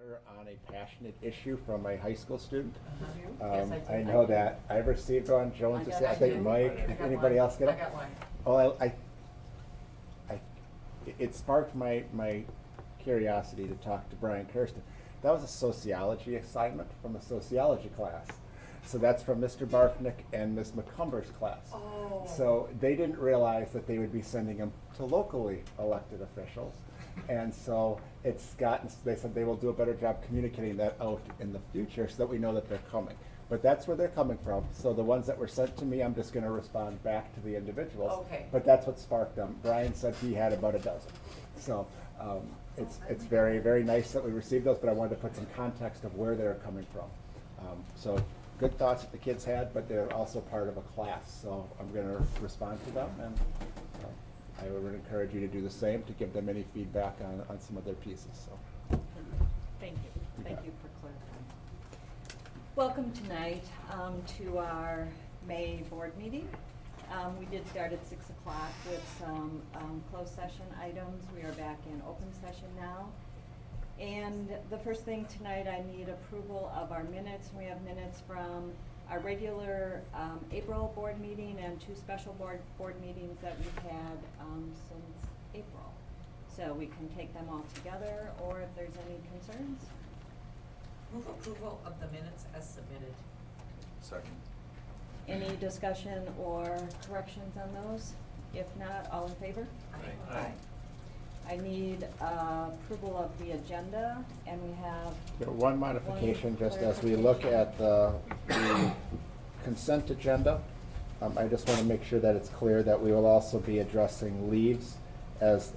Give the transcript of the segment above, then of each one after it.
On a passionate issue from a high school student. Yes, I do. I know that. I received one. Jones, I think Mike. Did anybody else get it? I got one. Oh, it sparked my curiosity to talk to Brian Kirsten. That was a sociology assignment from a sociology class. So that's from Mr. Barfnick and Ms. McCumber's class. Oh. So they didn't realize that they would be sending them to locally elected officials. And so it's gotten, they said they will do a better job communicating that out in the future so that we know that they're coming. But that's where they're coming from. So the ones that were sent to me, I'm just going to respond back to the individuals. Okay. But that's what sparked them. Brian said he had about a dozen. So it's very, very nice that we received those, but I wanted to put some context of where they're coming from. So good thoughts that the kids had, but they're also part of a class. So I'm going to respond to them, and I would encourage you to do the same, to give them any feedback on some of their pieces. So. Thank you. Thank you for clarifying. Welcome tonight to our May board meeting. We did start at 6 o'clock with some closed session items. We are back in open session now. And the first thing tonight, I need approval of our minutes. We have minutes from our regular April board meeting and 2 special board meetings that we've had since April. So we can take them all together, or if there's any concerns. Move approval of the minutes as submitted. Second. Any discussion or corrections on those? If not, all in favor? Aye. Aye. I need approval of the agenda, and we have One modification, just as we look at the consent agenda, I just want to make sure that it's clear that we will also be addressing leaves as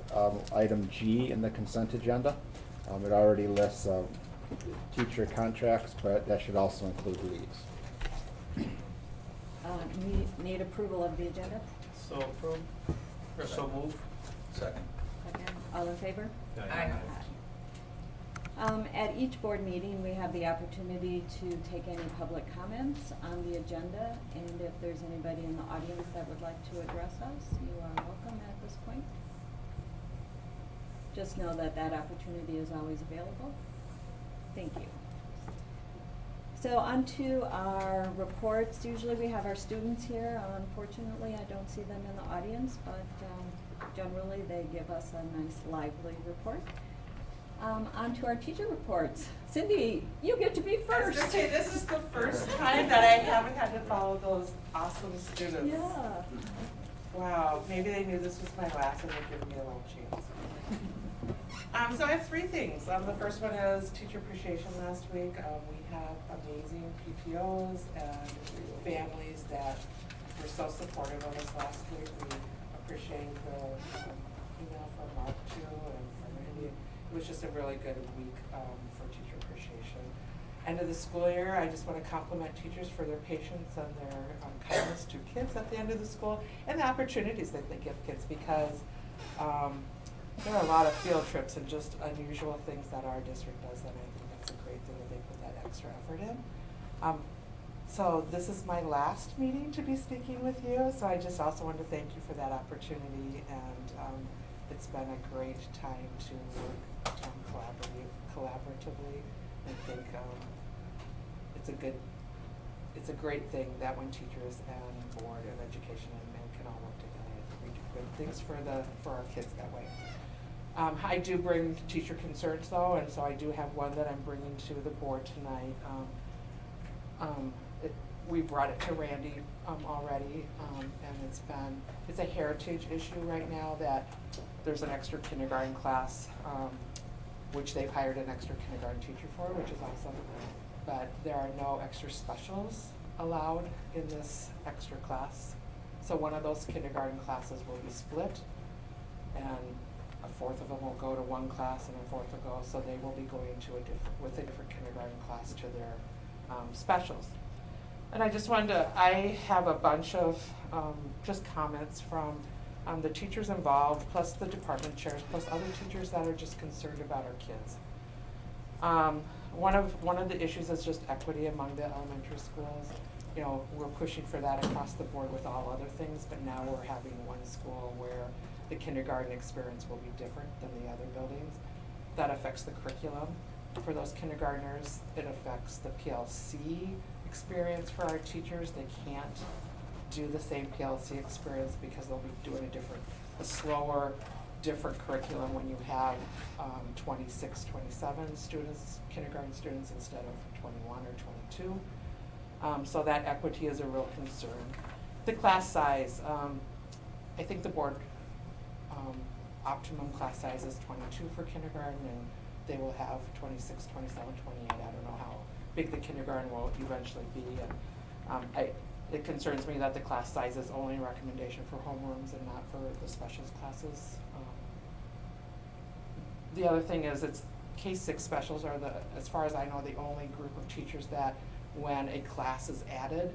item G in the consent agenda. It already lists teacher contracts, but that should also include leaves. need approval of the agenda. So approved, or so move. Second. Second. All in favor? Aye. At each board meeting, we have the opportunity to take any public comments on the agenda, and if there's anybody in the audience that would like to address us, you are welcome at this point. Just know that that opportunity is always available. Thank you. So on to our reports. Usually we have our students here. Unfortunately, I don't see them in the audience, but generally they give us a nice lively report. On to our teacher reports. Cindy, you get to be first. I was gonna say, this is the first time that I haven't had to follow those awesome students. Yeah. Wow, maybe they knew this was my last and they're giving me a little chance. So I have 3 things. The first one is teacher appreciation last week. We have amazing PTOs and families that were so supportive of us last week. We appreciate the email from Mark too and from Randy. It was just a really good week for teacher appreciation. End of the school year, I just want to compliment teachers for their patience and their kindness to kids at the end of the school and the opportunities that they give kids, because there are a lot of field trips and just unusual things that our district does, and I think that's a great thing that they put that extra effort in. So this is my last meeting to be speaking with you, so I just also want to thank you for that opportunity, and it's been a great time to work collaboratively. I think it's a great thing that when teachers and board and education and can all work together. I think we do good things for our kids that way. I do bring teacher concerns though, and so I do have one that I'm bringing to the board tonight. We brought it to Randy already, and it's a heritage issue right now that there's an extra kindergarten class, which they've hired an extra kindergarten teacher for, which is awesome. But there are no extra specials allowed in this extra class. So one of those kindergarten classes will be split, and a fourth of them will go to one class and a fourth will go, so they will be going to with a different kindergarten class to their specials. And I just wanted to, I have a bunch of just comments from the teachers involved, plus the department chairs, plus other teachers that are just concerned about our kids. One of the issues is just equity among the elementary schools. You know, we're pushing for that across the board with all other things, but now we're having one school where the kindergarten experience will be different than the other buildings. That affects the curriculum. for those kindergartners, it affects the PLC experience for our teachers. They can't do the same PLC experience because they'll be doing a slower, different curriculum when you have 26, 27 students, kindergarten students instead of 21 or 22. So that equity is a real concern. The class size, I think the board optimum class size is 22 for kindergarten, and they will have 26, 27, 28. I don't know how big the kindergarten will eventually be. And it concerns me that the class size is only a recommendation for homerooms and not for the specials classes. The other thing is K-6 specials are as far as I know, the only group of teachers that when a class is added,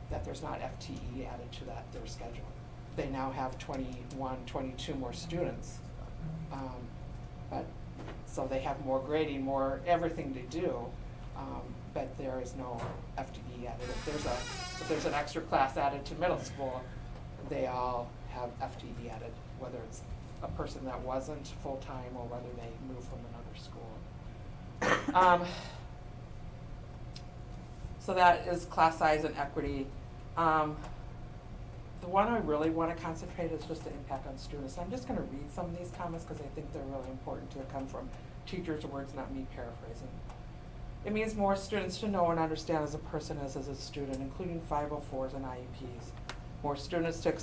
that there's not FTE added to their schedule. They now have 21, 22 more students. So they have more grading, more everything to do, but there is no FTE added. If there's an extra class added to middle school, they all have FTE added, whether it's a person that wasn't full-time or whether they moved from another school. So that is class size and equity. The one I really want to concentrate is just the impact on students. I'm just going to read some of these comments because I think they're really important to come from teachers' words, not me paraphrasing. It means more students to know and understand as a person as a student, including 504s and IEPs. More students to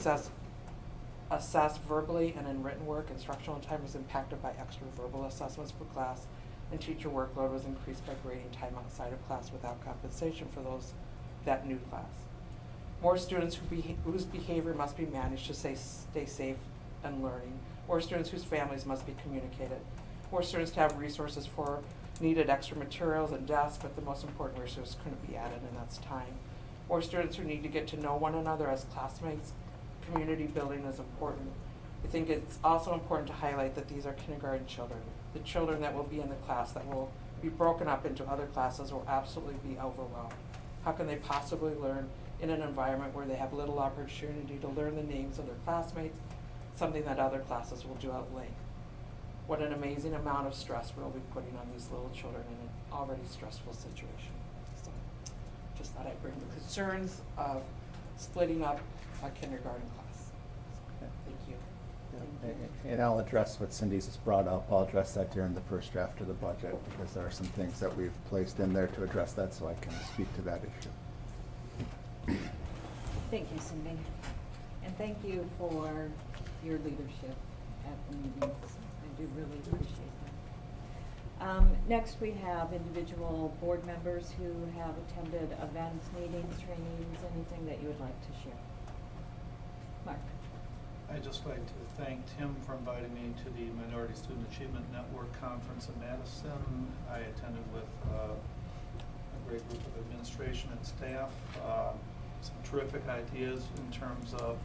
assess verbally and in written work. Instructional time was impacted by extra verbal assessments per class, and teacher workload was increased by grading time outside of class without compensation for that new class. More students whose behavior must be managed to stay safe and learning. More students whose families must be communicated. More students to have resources for needed extra materials and desks, but the most important resource couldn't be added, and that's time. More students who need to get to know one another as classmates. Community building is important. I think it's also important to highlight that these are kindergarten children. The children that will be in the class that will be broken up into other classes will absolutely be overwhelmed. How can they possibly learn in an environment where they have little opportunity to learn the names of their classmates, something that other classes will do at length? What an amazing amount of stress we'll be putting on these little children in an already stressful situation. So just thought I'd bring the concerns of splitting up a kindergarten class. Thank you. And I'll address what Cindy's just brought up. I'll address that during the first draft of the budget because there are some things that we've placed in there to address that, so I can speak to that issue. Thank you, Cindy. And thank you for your leadership at the meetings. I do really appreciate that. Next, we have individual board members who have attended events, meetings, trainings, anything that you would like to share. Mark. I'd just like to thank Tim for inviting me to the Minority Student Achievement Network Conference in Madison. I attended with a great group of administration and staff. Some terrific ideas in terms of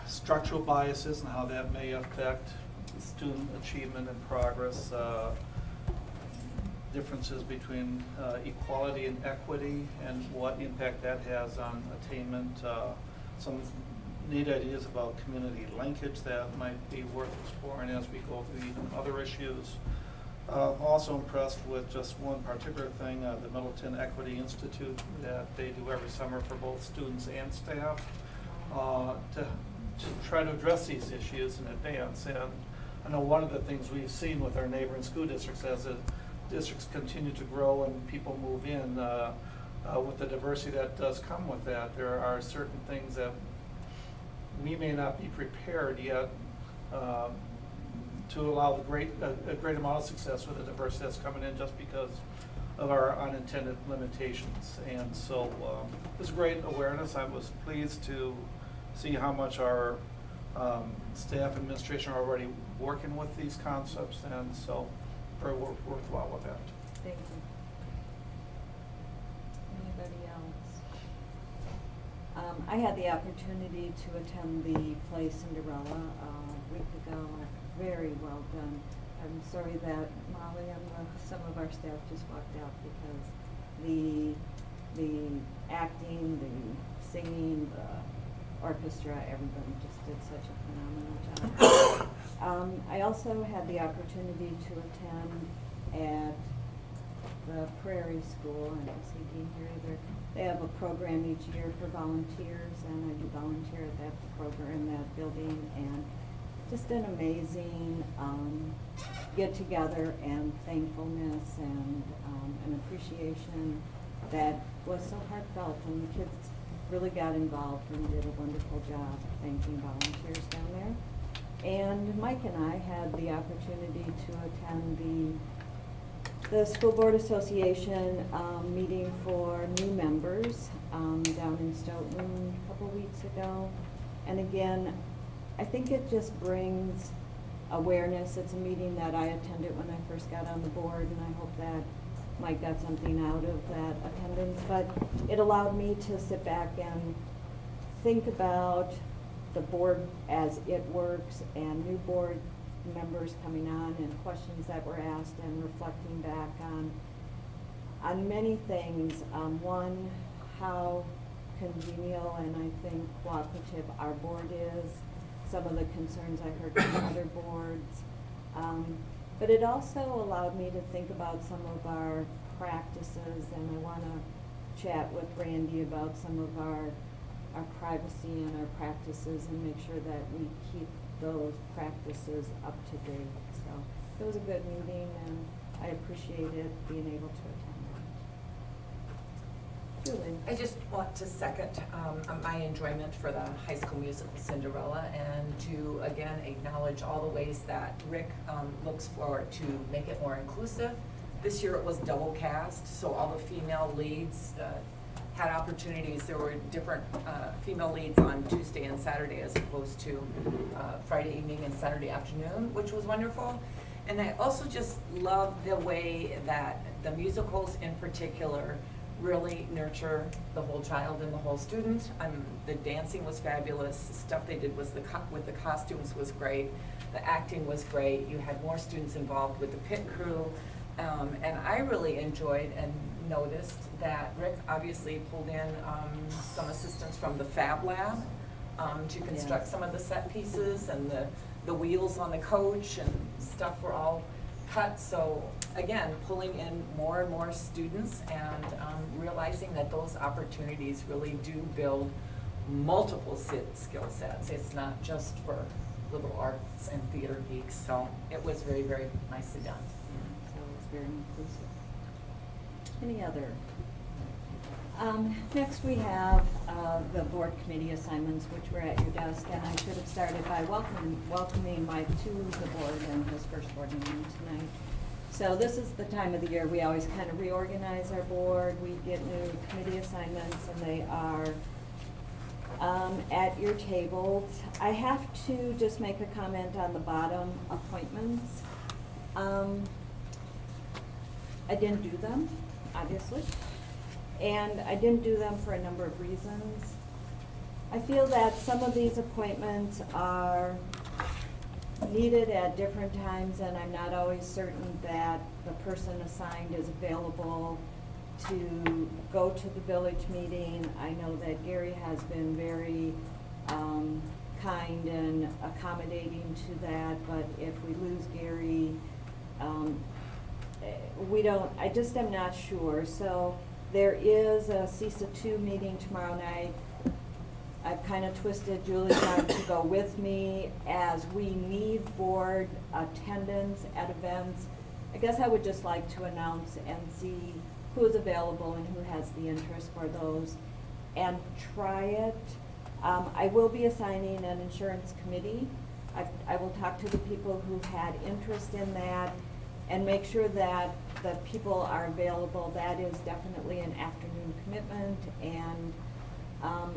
structural biases and how that may affect student achievement and progress, differences between equality and equity and what impact that has on attainment, some neat ideas about community linkage that might be worth exploring as we go through even other issues. Also impressed with just one particular thing, the Middleton Equity Institute that they do every summer for both students and staff to try to address these issues in advance. And I know one of the things we've seen with our neighboring school districts as the districts continue to grow and people move in, with the diversity that does come with that, there are certain things that we may not be prepared yet to allow a great amount of success with the diversity that's coming in just because of our unintended limitations. And so it was great awareness. I was pleased to see how much our staff administration are already working with these concepts, and so very worthwhile with that. Thank you. Anybody else? I had the opportunity to attend the play Cinderella a week ago. Very well done. I'm sorry that Molly and some of our staff just walked out because the acting, the singing, the orchestra, everybody just did such a phenomenal job. I also had the opportunity to attend at the Prairie School, I don't see Dean here either. They have a program each year for volunteers, and I do volunteer at that program, that building, and just an amazing get-together and thankfulness and an appreciation that was so heartfelt, and the kids really got involved and did a wonderful job thanking volunteers down there. And Mike and I had the opportunity to attend the School Board Association meeting for new members down in Stoughton a couple weeks ago. And again, I think it just brings awareness. It's a meeting that I attended when I first got on the board, and I hope that Mike got something out of that attendance. But it allowed me to sit back and think about the board as it works, and new board members coming on, and questions that were asked, and reflecting back on many things. One, how congenial and I think cooperative our board is, some of the concerns I heard from other boards. But it also allowed me to think about some of our practices, and I want to chat with Randy about some of our privacy and our practices, and make sure that we keep those practices up to date. So it was a good meeting, and I appreciated being able to attend that. Julie? I just want to second my enjoyment for the High School Musical Cinderella, and to again acknowledge all the ways that Rick looks forward to make it more inclusive. This year it was double cast, so all the female leads had opportunities. There were different female leads on Tuesday and Saturday as opposed to Friday evening and Saturday afternoon, which was wonderful. And I also just love the way that the musicals in particular really nurture the whole child and the whole student. The dancing was fabulous. The stuff they did was with the costumes was great. The acting was great. You had more students involved with the pit crew. And I really enjoyed and noticed that Rick obviously pulled in some assistance from the Fab Lab to construct some of the set pieces, and the wheels on the coach and stuff were all cut. So again, pulling in more and more students, and realizing that those opportunities really do build multiple skill sets. It's not just for liberal arts and theater geeks. So it was very, very nicely done. So it's very inclusive. Any other? Next we have the board committee assignments, which were at your desk, and I should have started by welcoming Mike to the board and his first board meeting tonight. So this is the time of the year we always kind of reorganize our board. We get new committee assignments, and they are at your tables. I have to just make a comment on the bottom appointments. I didn't do them, obviously, and I didn't do them for a number of reasons. I feel that some of these appointments are needed at different times, and I'm not always certain that the person assigned is available to go to the village meeting. I know that Gary has been very kind and accommodating to that, but if we lose Gary, I just am not sure. So there is a CISA 2 meeting tomorrow night. I've kind of twisted Julie's arm to go with me, as we need board attendance at events. I guess I would just like to announce and see who is available and who has the interest for those, and try it. I will be assigning an insurance committee. I will talk to the people who had interest in that and make sure that the people are available. That is definitely an afternoon commitment, and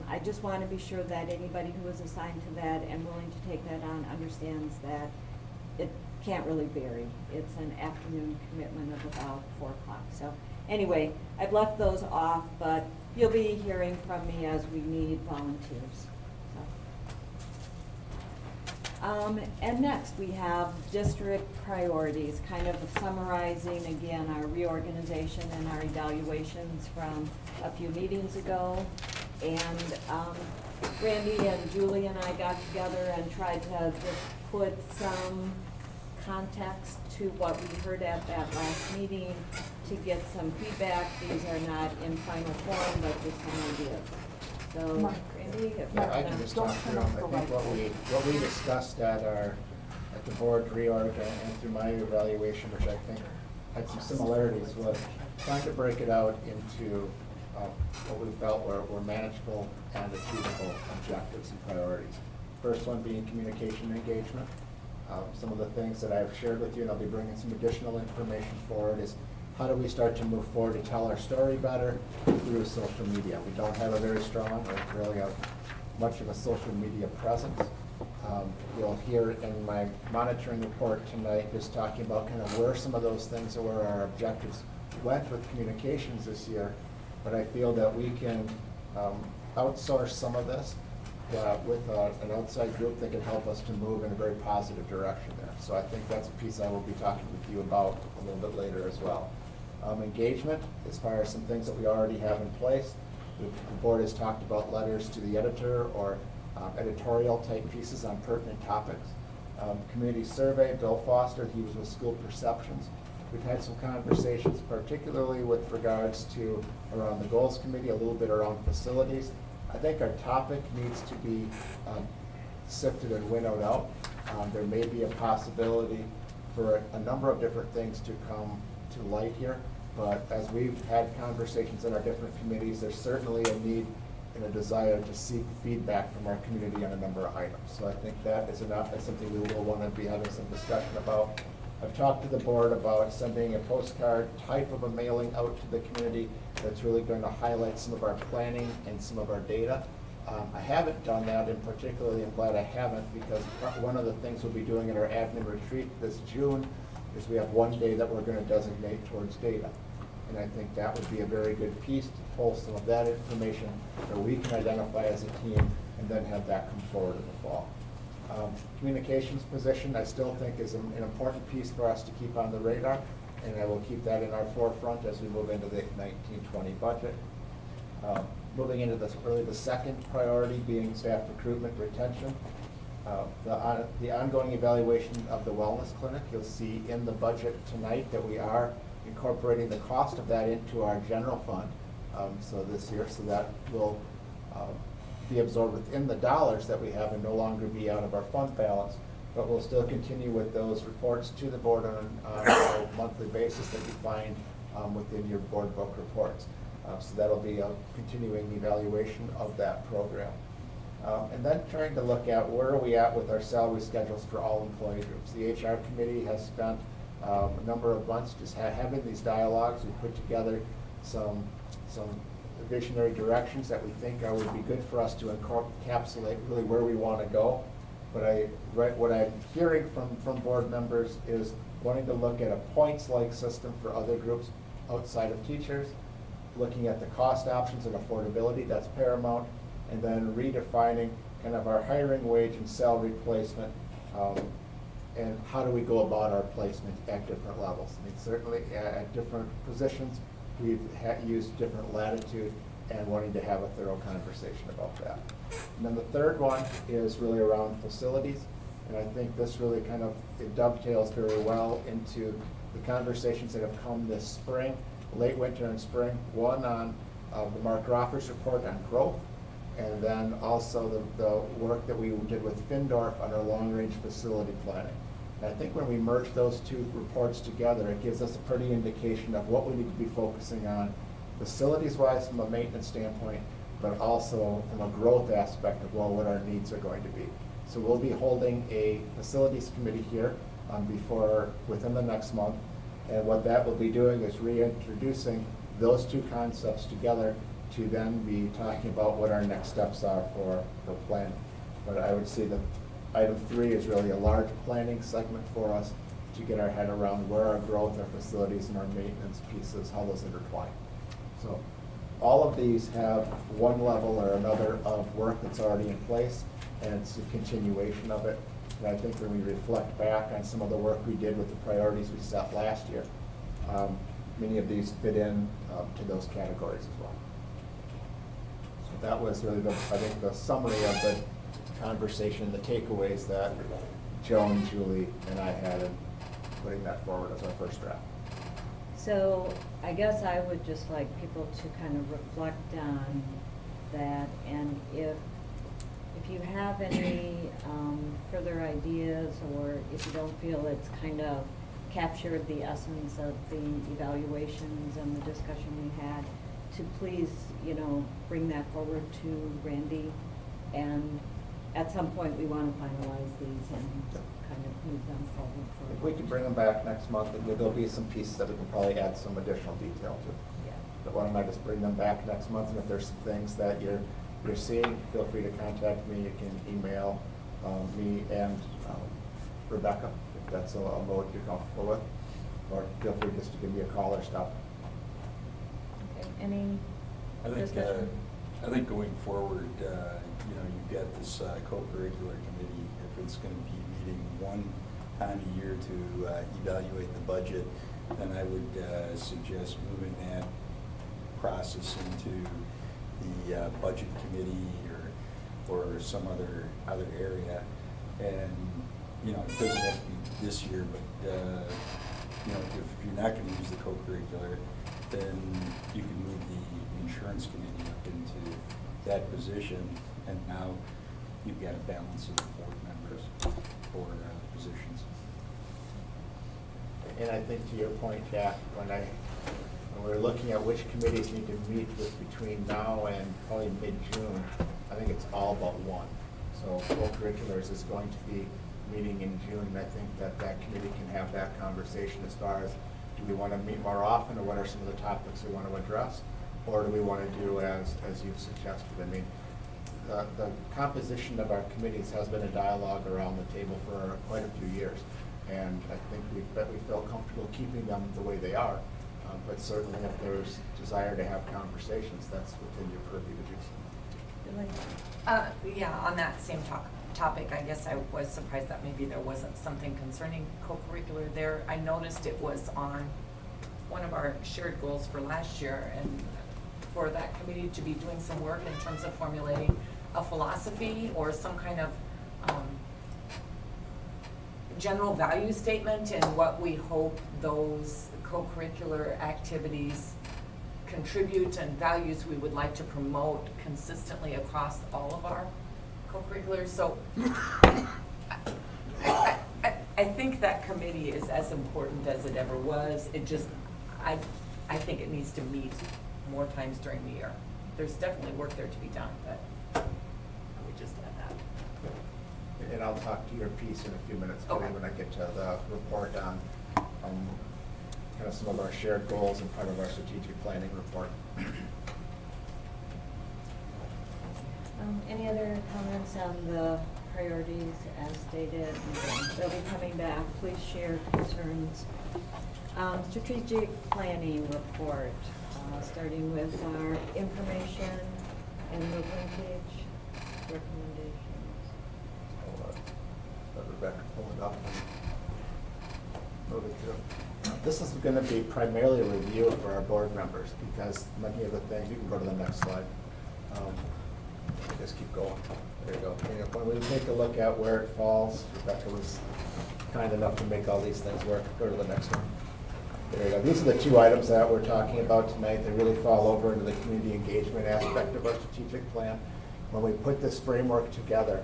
I just want to be sure that anybody who is assigned to that and willing to take that on understands that it can't really vary. It's an afternoon commitment of about 4 o'clock. So anyway, I've left those off, but you'll be hearing from me as we need volunteers. And next we have district priorities, kind of summarizing again our reorganization and our evaluations from a few meetings ago. And Randy and Julie and I got together and tried to just put some context to what we heard at that last meeting to get some feedback. These are not in final form, but just some ideas. So, Mark, Randy, if you Yeah, I wanna- can just Don't talk turn through off them. the I think light. what we discussed at the board reorg and through my evaluation, which I think had some similarities, was trying to break it out into what we felt were manageable and achievable objectives and priorities. First one being communication and engagement. Some of the things that I've shared with you, and I'll be bringing some additional information forward, is how do we start to move forward to tell our story better through social media? We don't have a very strong or really much of a social media presence. You'll hear in my monitoring report tonight just talking about kind of where some of those things are, where our objectives went with communications this year. But I feel that we can outsource some of this with an outside group that can help us to move in a very positive direction there. So I think that's a piece I will be talking with you about a little bit later as well. Engagement, as far as some things that we already have in place. The board has talked about letters to the editor or editorial type pieces on pertinent topics. Community survey, Bill Foster, he was with School Perceptions. We've had some conversations, particularly with regards to around the goals committee, a little bit around facilities. I think our topic needs to be sifted and winnowed out. There may be a possibility for a number of different things to come to light here, but as we've had conversations in our different committees, there's certainly a need and a desire to seek feedback from our community on a number of items. So I think that is enough. That's something we will want to be having some discussion about. I've talked to the board about sending a postcard type of a mailing out to the community that's really going to highlight some of our planning and some of our data. I haven't done that, and particularly I'm glad I haven't, because one of the things we'll be doing at our admin retreat this June is we have one day that we're going to designate towards data. And I think that would be a very good piece to pull some of that information that we can identify as a team and then have that come forward in the fall. Communications position, I still think is an important piece for us to keep on the radar, and I will keep that in our forefront as we move into the 1920 budget. Moving into the second priority being staff recruitment retention. The ongoing evaluation of the wellness clinic, you'll see in the budget tonight that we are incorporating the cost of that into our general fund so this year, so that will be absorbed within the dollars that we have and no longer be out of our fund balance. But we'll still continue with those reports to the board on a monthly basis that you find within your board book reports. So that'll be a continuing evaluation of that program. And then trying to look at where are we at with our salary schedules for all employee groups. The HR committee has spent a number of months just having these dialogues. We put together some visionary directions that we think would be good for us to encapsulate really where we want to go. But what I'm hearing from board members is wanting to look at a points-like system for other groups outside of teachers, looking at the cost options and affordability, that's paramount, and then redefining kind of our hiring wage and salary placement, and how do we go about our placement at different levels. I mean, certainly at different positions, we've used different latitude and wanting to have a thorough conversation about that. And then the third one is really around facilities, and I think this really kind of it dovetails very well into the conversations that have come this spring, late winter and spring, one on the Mark Roffers report on growth, and then also the work that we did with Findorf on our long-range facility planning. And I think when we merge those two reports together, it gives us a pretty indication of what we need to be focusing on facilities-wise from a maintenance standpoint, but also from a growth aspect of what our needs are going to be. So we'll be holding a facilities committee here within the next month. And what that will be doing is reintroducing those two concepts together to then be talking about what our next steps are for planning. But I would say that item 3 is really a large planning segment for us to get our head around where our growth, our facilities, and our maintenance pieces, how those intertwine. So all of these have one level or another of work that's already in place, and it's a continuation of it. And I think when we reflect back on some of the work we did with the priorities we set last year, many of these fit in to those categories as well. So that was really I think the summary of the conversation, the takeaways that Joan, Julie, and I had in putting that forward as our first draft. So I guess I would just like people to kind of reflect on that, and if you have any further ideas, or if you don't feel it's kind of captured the essence of the evaluations and the discussion we had, to please, bring that forward to Randy, and at some point, we want to finalize these and kind of move them forward. If we can bring them back next month, there'll be some pieces that we can probably add some additional detail to. Yeah. But why don't I just bring them back next month, and if there's some things that you're seeing, feel free to contact me. You can email me and Rebecca, if that's a mode you're comfortable with, or feel free just to give me a call or stop. Okay, any discussion? I think going forward, you've got this co-curricular committee. If it's going to be meeting one time a year to evaluate the budget, then I would suggest moving that process into the budget committee or some other area. And it doesn't have to be this year, but if you're not going to use the co-curricular, then you can move the insurance committee up into that position, and now you've got a balance of board members for positions. And I think to your point, Jack, when we're looking at which committees need to meet with between now and probably mid-June, I think it's all but one. So co-curriculars is going to be meeting in June, and I think that committee can have that conversation as far as, do we want to meet more often, or what are some of the topics we want to address? Or do we want to do as you've suggested? I mean, the composition of our committees has been a dialogue around the table for quite a few years. And I think we feel comfortable keeping them the way they are. But certainly if there's desire to have conversations, that's within your purview to do so. Really? Yeah, on that same topic, I guess I was surprised that maybe there wasn't something concerning co-curricular there. I noticed it was on one of our shared goals for last year, and for that committee to be doing some work in terms of formulating a philosophy or some kind of general value statement and what we hope those co-curricular activities contribute and values we would like to promote consistently across all of our co-curriculars. So I think that committee is as important as it ever was. It just, I think it needs to meet more times during the year. There's definitely work there to be done, but we just add that. And I'll talk to your piece in a few minutes, Okay. when I get to the report on kind of some of our shared goals and part of our strategic planning report. Any other comments on the priorities as stated? They'll be coming back. Please share concerns. Strategic planning report, starting with our information and the linkage recommendations. I'll let Rebecca pull it up and move it through. This is going to be primarily a review for our board members, because many of the things, you can go to the next slide. Just keep going. There you go. When we take a look at where it falls, Rebecca was kind enough to make all these things work. Go to the next one. There you go. These are the two items that we're talking about tonight. They really fall over into the community engagement aspect of our strategic plan. When we put this framework together,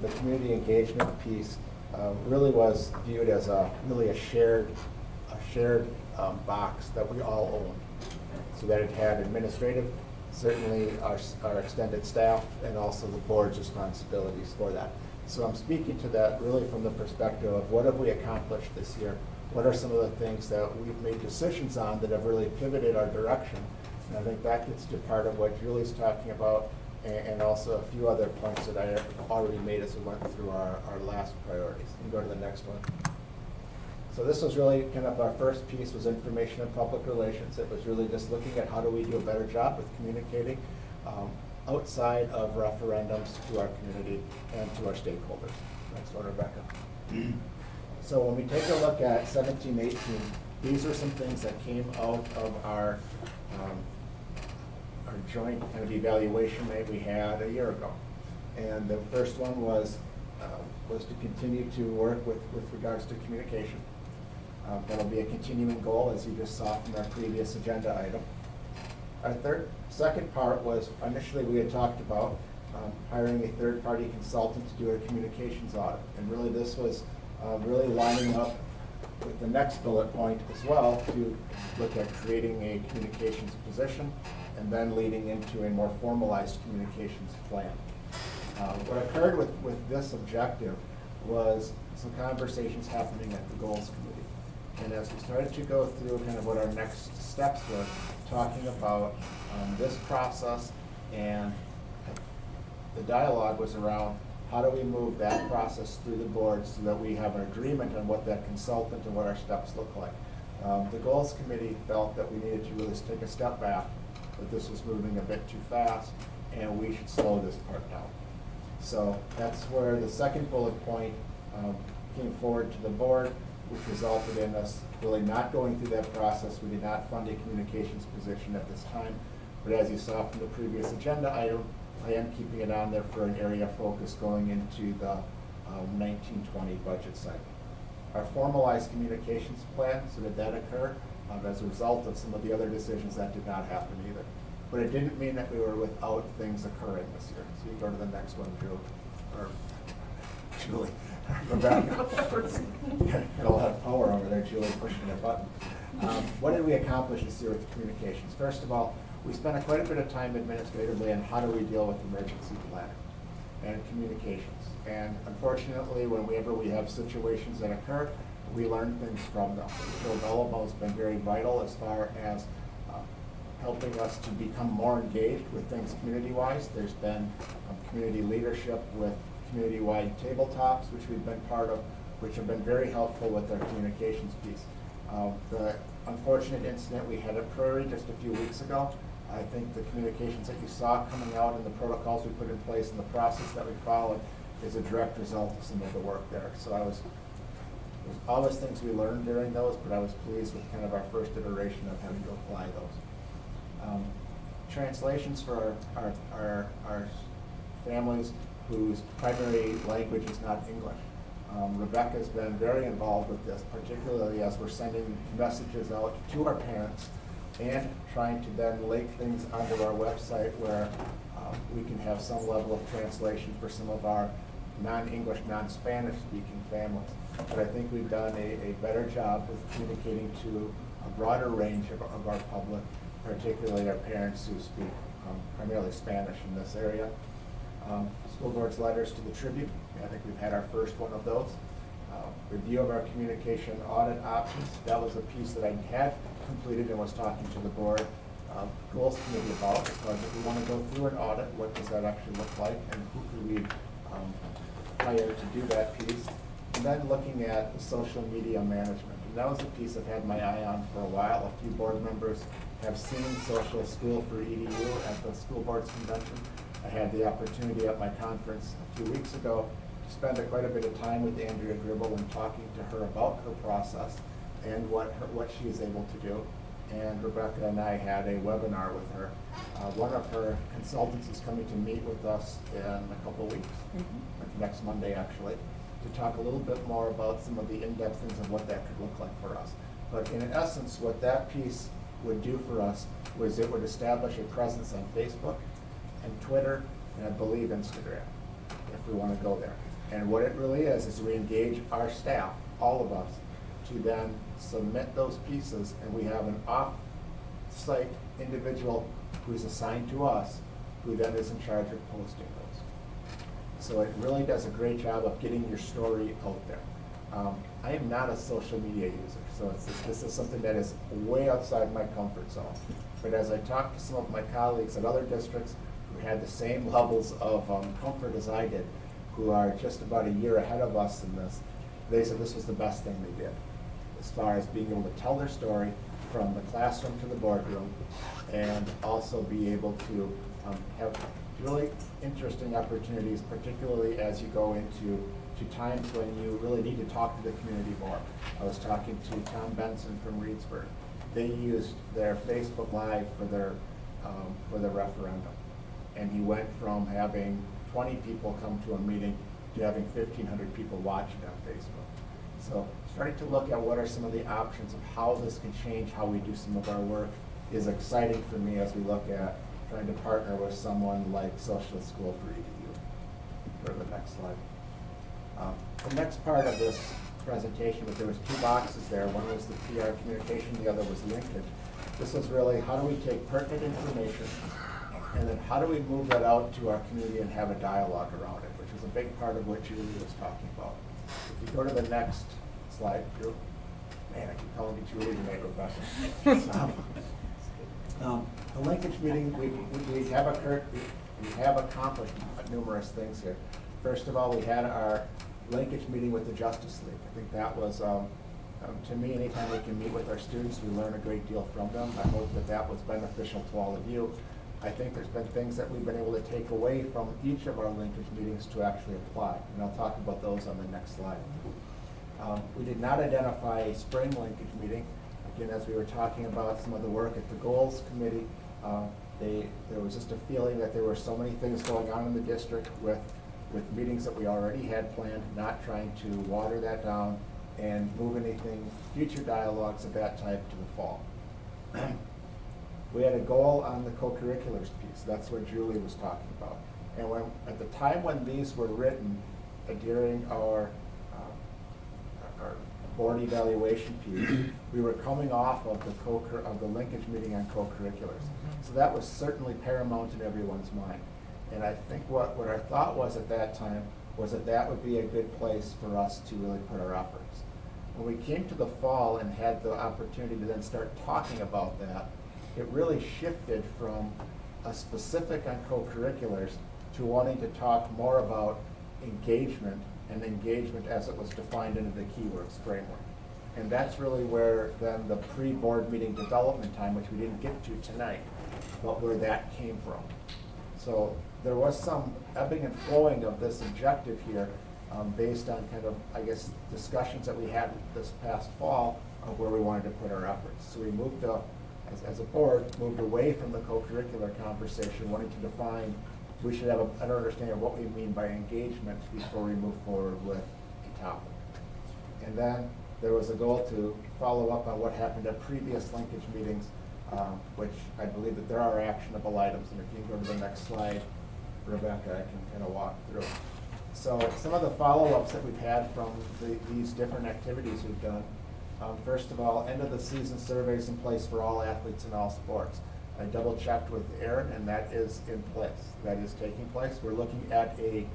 the community engagement piece really was viewed as a shared box that we all owned, so that it had administrative, certainly our extended staff, and also the board's responsibilities for that. So I'm speaking to that really from the perspective of what have we accomplished this year? What are some of the things that we've made decisions on that have really pivoted our direction? And I think that gets to part of what Julie's talking about, and also a few other points that I already made as we went through our last priorities. You can go to the next one. So this was really kind of our first piece, was information and public relations. It was really just looking at how do we do a better job with communicating outside of referendums to our community and to our stakeholders. Next one, Rebecca. So when we take a look at 17-18, these are some things that came out of our joint kind of evaluation that we had a year ago. And the first one was was to continue to work with regards to communication. That'll be a continuing goal, as you just saw from our previous agenda item. Our second part was, initially we had talked about hiring a third-party consultant to do a communications audit. And really this was really lining up with the next bullet point as well, to look at creating a communications position and then leading into a more formalized communications plan. What occurred with this objective was some conversations happening at the goals committee. And as we started to go through kind of what our next steps were, talking about this process, and the dialogue was around how do we move that process through the board so that we have an agreement on what that consultant and what our steps look like. The goals committee felt that we needed to really take a step back, that this was moving a bit too fast, and we should slow this part down. So that's where the second bullet point came forward to the board, which resulted in us really not going through that process. We did not fund a communications position at this time, but as you saw from the previous agenda item, I am keeping it on there for an area of focus going into the 19-20 budget cycle. Our formalized communications plan, so did that occur? As a result of some of the other decisions, that did not happen either. But it didn't mean that we were without things occurring this year. So you go to the next one, Drew, or Julie. Got a lot of power over there, Julie, pushing the button. What did we accomplish this year with communications? First of all, we spent quite a bit of time administratively on how do we deal with emergency planning and communications. And unfortunately, whenever we have situations that occur, we learn things from them. Phil Bellamo has been very vital as far as helping us to become more engaged with things community-wise. There's been community leadership with community-wide tabletops, which we've been part of, which have been very helpful with our communications piece. The unfortunate incident we had at Prairie just a few weeks ago, I think the communications that you saw coming out and the protocols we put in place and the process that we followed is a direct result of some of the work there. So there's always things we learned during those, but I was pleased with kind of our first iteration of having to apply those. Translations for our families whose primary language is not English. Rebecca's been very involved with this, particularly as we're sending messages out to our parents and trying to then link things onto our website where we can have some level of translation for some of our non-English, non-Spanish speaking families. But I think we've done a better job with communicating to a broader range of our public, particularly our parents who speak primarily Spanish in this area. School board's letters to the Tribune. I think we've had our first one of those. Review of our communication audit options. That was a piece that I had completed and was talking to the board goals committee about, because if we want to go through an audit, what does that actually look like, and who could we hire to do that piece? And then looking at the social media management. And that was a piece I've had my eye on for a while. A few board members have seen Social School for EDU at the school board's convention. I had the opportunity at my conference a few weeks ago to spend quite a bit of time with Andrea Gribble and talking to her about her process and what she is able to do. And Rebecca and I had a webinar with her. One of her consultants is coming to meet with us in a couple of weeks, like next Monday actually, to talk a little bit more about some of the in-depth things of what that could look like for us. But in essence, what that piece would do for us was it would establish a presence on Facebook and Twitter, and I believe Instagram, if we want to go there. And what it really is we engage our staff, all of us, to then submit those pieces, and we have an off-site individual who's assigned to us, who then is in charge of posting those. So it really does a great job of getting your story out there. I am not a social media user, so this is something that is way outside my comfort zone. But as I talk to some of my colleagues at other districts who had the same levels of comfort as I did, who are just about a year ahead of us in this, they said this was the best thing they did, as far as being able to tell their story from the classroom to the boardroom, and also be able to have really interesting opportunities, particularly as you go into times when you really need to talk to the community more. I was talking to Tom Benson from Reedsburg. They used their Facebook Live for the referendum, and he went from having 20 people come to a meeting to having 1,500 people watching on Facebook. So starting to look at what are some of the options of how this can change how we do some of our work is exciting for me as we look at trying to partner with someone like Social School for EDU. Go to the next slide. The next part of this presentation, but there was 2 boxes there. One was the PR communication, the other was linkage. This was really how do we take pertinent information and then how do we move that out to our community and have a dialogue around it, which is a big part of what Julie was talking about. If you go to the next slide, Drew. Man, I keep calling you Julie tonight, Rebecca. The linkage meeting, we have accomplished numerous things here. First of all, we had our linkage meeting with the Justice League. I think that was, to me, anytime we can meet with our students, we learn a great deal from them. I hope that that was beneficial to all of you. I think there's been things that we've been able to take away from each of our linkage meetings to actually apply, and I'll talk about those on the next slide. We did not identify a spring linkage meeting. Again, as we were talking about some of the work at the Goals Committee, there was just a feeling that there were so many things going on in the district with meetings that we already had planned, not trying to water that down and move anything, future dialogues of that type to the fall. We had a goal on the co-curriculars piece. That's what Julie was talking about. And at the time when these were written, during our board evaluation piece, we were coming off of the linkage meeting on co-curriculars. So that was certainly paramount in everyone's mind. And I think what our thought was at that time was that that would be a good place for us to really put our efforts. When we came to the fall and had the opportunity to then start talking about that, it really shifted from a specific on co-curriculars to wanting to talk more about engagement and engagement as it was defined into the keywords framework. And that's really where then the pre-board meeting development time, which we didn't get to tonight, but where that came from. So there was some ebbing and flowing of this objective here based on kind of, I guess, discussions that we had this past fall of where we wanted to put our efforts. So we moved as a board, moved away from the co-curricular conversation, wanting to define, we should have a better understanding of what we mean by engagement before we move forward with a topic. And then there was a goal to follow up on what happened at previous linkage meetings, which I believe that there are actionable items. And if you can go to the next slide, Rebecca, I can kind of walk through. So some of the follow-ups that we've had from these different activities we've done. First of all, end of the season surveys in place for all athletes in all sports. I double checked with Aaron and that is in place. That is taking place. We're looking at a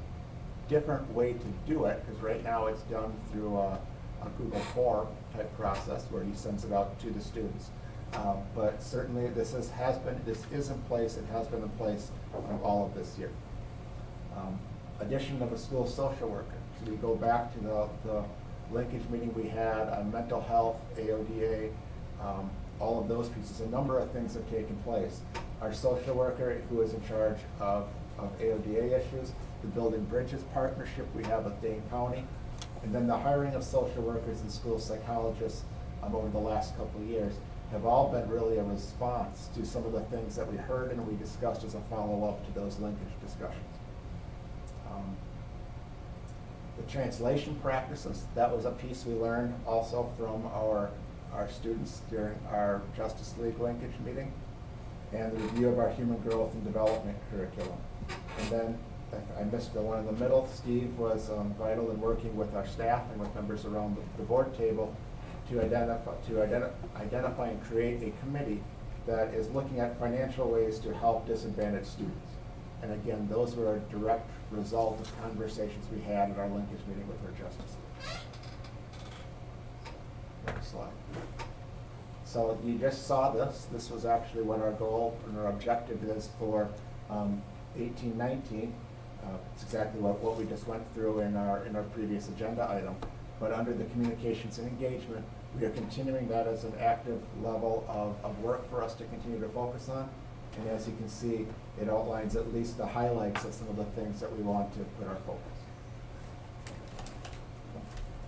different way to do it because right now it's done through a Google form type process where he sends it out to the students. But certainly this is in place, it has been in place all of this year. Addition of a school social worker. So we go back to the linkage meeting we had on mental health, AODA, all of those pieces. A number of things have taken place. Our social worker who is in charge of AODA issues, the Building Bridges partnership we have with Dane County, and then the hiring of social workers and school psychologists over the last couple of years have all been really a response to some of the things that we heard and we discussed as a follow-up to those linkage discussions. The translation practices, that was a piece we learned also from our students during our Justice League linkage meeting, and the review of our human growth and development curriculum. And then I missed the one in the middle. Steve was vital in working with our staff and with members around the board table to identify and create a committee that is looking at financial ways to help disadvantaged students. And again, those were a direct result of conversations we had at our linkage meeting with our Justice League. Next slide. So you just saw this. This was actually what our goal and our objective is for 18-19. It's exactly what we just went through in our previous agenda item. But under the communications and engagement, we are continuing that as an active level of work for us to continue to focus on. And as you can see, it outlines at least the highlights of some of the things that we want to put our focus.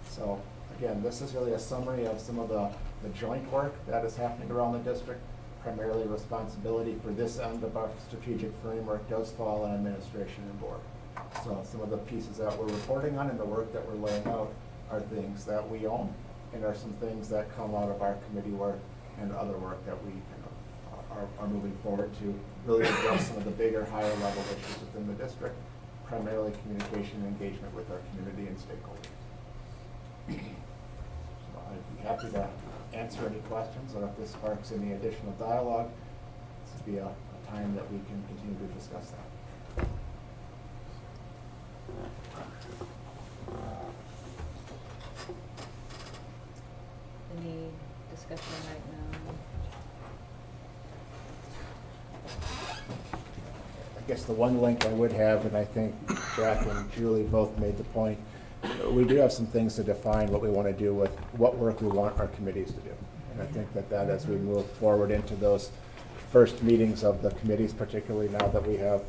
So again, this is really a summary of some of the joint work that is happening around the district. Primarily responsibility for this end of our strategic framework does fall on administration and board. So some of the pieces that we're reporting on and the work that we're laying out are things that we own, and are some things that come out of our committee work and other work that we are moving forward to really address some of the bigger, higher level issues within the district, primarily communication and engagement with our community and stakeholders. So I'd be happy to answer any questions, or if this sparks any additional dialogue, this would be a time that we can continue to discuss that. Any discussion right now? I guess the one link I would have, and I think Jack and Julie both made the point, we do have some things to define what we want to do with what work we want our committees to do. And I think that as we move forward into those first meetings of the committees, particularly now that we have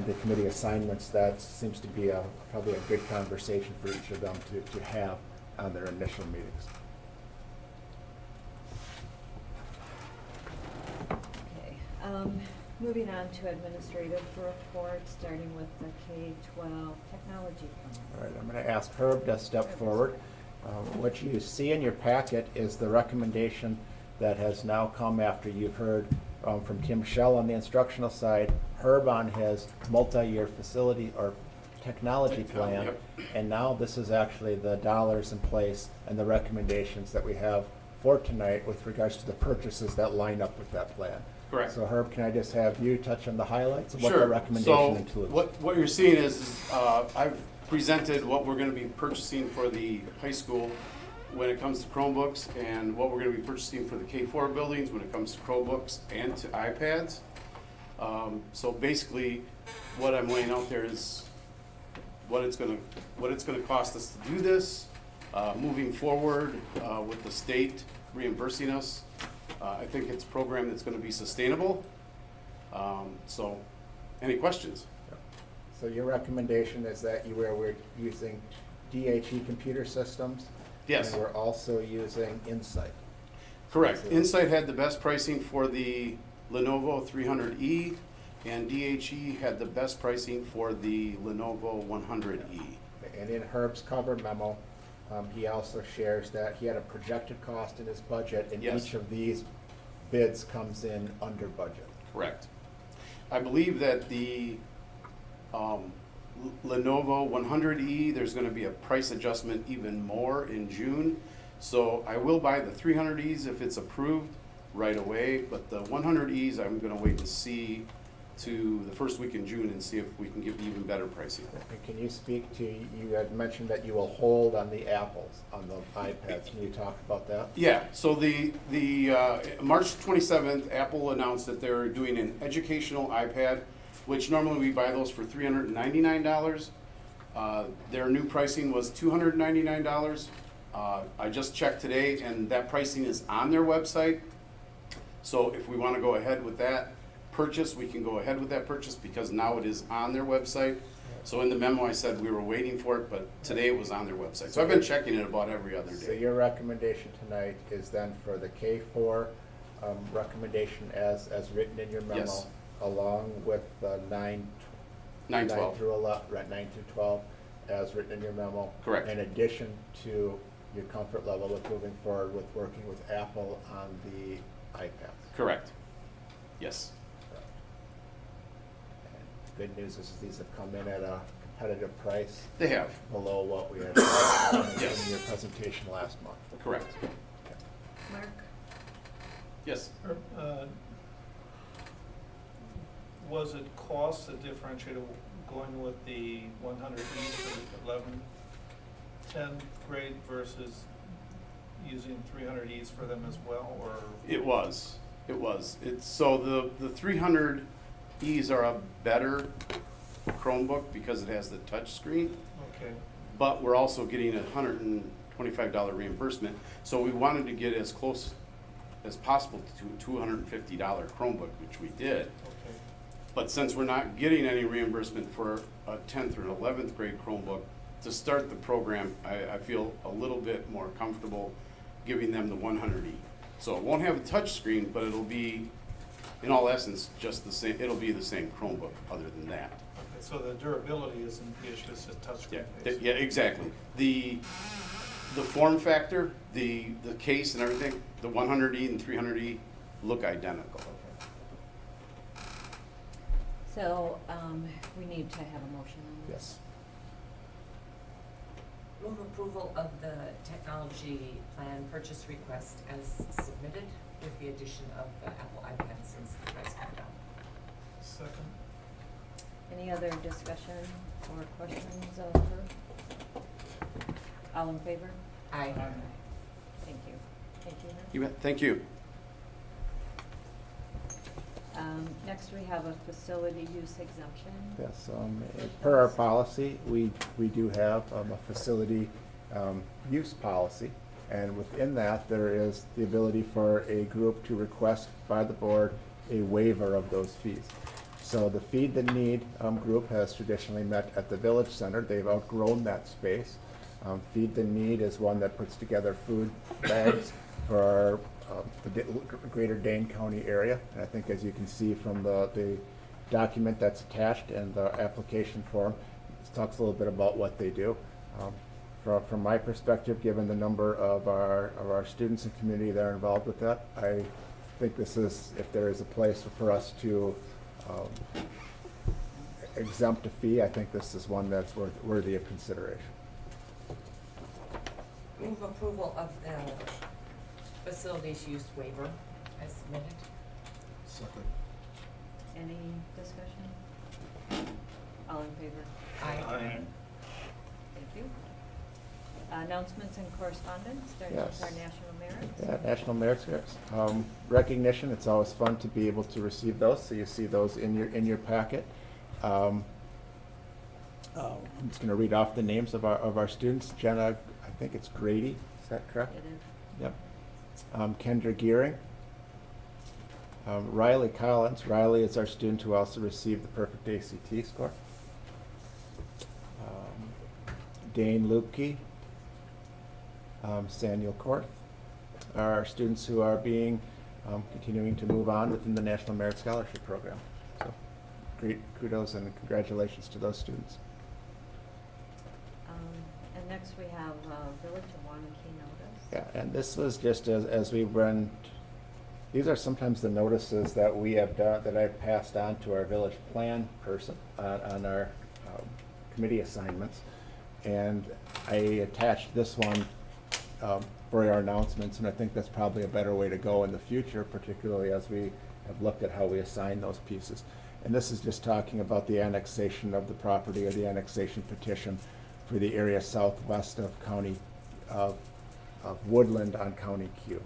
the committee assignments, that seems to be probably a good conversation for each of them to have on their initial meetings. Okay, moving on to administrative reports, starting with the K-12 technology plan. All right, I'm going to ask Herb to step forward. What you see in your packet is the recommendation that has now come after you've heard from Tim Schell on the instructional side, Herb on his multi-year facility or technology plan, Yep. and now this is actually the dollars in place and the recommendations that we have for tonight with regards to the purchases that line up with that plan. Correct. So Herb, can I just have you touch on the highlights of what the Sure. recommendation includes? So what you're seeing is I've presented what we're going to be purchasing for the high school when it comes to Chromebooks, and what we're going to be purchasing for the K-4 buildings when it comes to Chromebooks and to iPads. So basically, what I'm laying out there is what it's going to cost us to do this, moving forward with the state reimbursing us. I think it's a program that's going to be sustainable. So, any questions? So your recommendation is that we're using DHE computer systems? Yes. And we're also using Insight. Correct. So- Insight had the best pricing for the Lenovo 300E, and DHE had the best pricing for the Lenovo 100E. And in Herb's cover memo, he also shares that he had a projected cost in his budget, and Yes. each of these bids comes in under budget. Correct. I believe that the Lenovo 100E, there's going to be a price adjustment even more in June. So I will buy the 300Es if it's approved right away, but the 100Es, I'm going to wait and see to the first week in June and see if we can get even better pricing. And can you speak to, you had mentioned that you will hold on the Apples, on the iPads. Can you talk about that? Yeah, so the March 27th, Apple announced that they're doing an educational iPad, which normally we buy those for $399. Their new pricing was $299. I just checked today, and that pricing is on their website. So if we want to go ahead with that purchase, we can go ahead with that purchase because now it is on their website. So in the memo, I said we were waiting for it, but today it was on their website. So I've been checking it about every other So day. your recommendation tonight is then for the K-4 recommendation as written in your memo, Yes. along with the 9 9/12. through 11, right, 9 through 12, as written in your memo. Correct. In addition to your comfort level with moving forward with working with Apple on the iPads. Correct. Yes. And the good news is these have come in at a competitive price They have. below what we had Yes. in your presentation last month. Correct. Mark? Yes. Was it cost that differentiated going with the 100 E's for the 11, 10 grade versus using 300 E's for them as well, or? It was. It's so the 300 E's are a better Chromebook because it has the touch screen, Okay, but we're also getting a $125 reimbursement. So we wanted to get as close as possible to a $250 Chromebook, which we did. okay. But since we're not getting any reimbursement for a 10th or 11th grade Chromebook, to start the program, I feel a little bit more comfortable giving them the 100E. So it won't have a touch screen, but it'll be, in all essence, just the same. It'll be the same Chromebook other than that. Okay. So the durability isn't the issue, it's just touchscreen Yeah, based. yeah, exactly. The form factor, the case and everything, the 100E and 300E look identical. So, we need to have a motion on this. Yes. Move approval of the technology plan purchase request as submitted with the addition of the Apple iPad since the price came down. Second. Any other discussion or questions of her? All in favor? Aye. Thank you. Thank you, Heather. You bet. Thank you. Next, we have a facility use exemption. Yes, per our policy, we do have a facility use policy, and within that, there is the ability for a group to request by the board a waiver of those fees. So the Feed the Need group has traditionally met at the Village Center. They've outgrown that space. Feed the Need is one that puts together food bags for the greater Dane County area. And I think, as you can see from the document that's attached and the application form, it talks a little bit about what they do. From my perspective, given the number of our students and community that are involved with that, I think this is, if there is a place for us to exempt a fee, I think this is one that's worthy of consideration. Move approval of the facilities use waiver as submitted. Second. Any discussion? All in favor? Aye. Thank you. Announcements and correspondence, starting with Yes. our national merits. Yeah, National Merit Scores. Recognition, it's always fun to be able to receive those, so you see those in your packet. I'm just gonna read off the names of our students. Jenna, I think it's Grady, is that correct? It is. Yep. Kendra Gearing. Riley Collins. Riley is our student who also received the perfect ACT score. Dane Lupke. Samuel Korth are our students who are being continuing to move on within the National Merit Scholarship Program. So great kudos and congratulations to those students. And next we have Village of Waunakee notice. Yeah, and this was just as we went, these are sometimes the notices that we have done, that I've passed on to our village plan person on our committee assignments. And I attached this one for our announcements, and I think that's probably a better way to go in the future, particularly as we have looked at how we assign those pieces. And this is just talking about the annexation of the property, or the annexation petition for the area southwest of County of Woodland on County Q.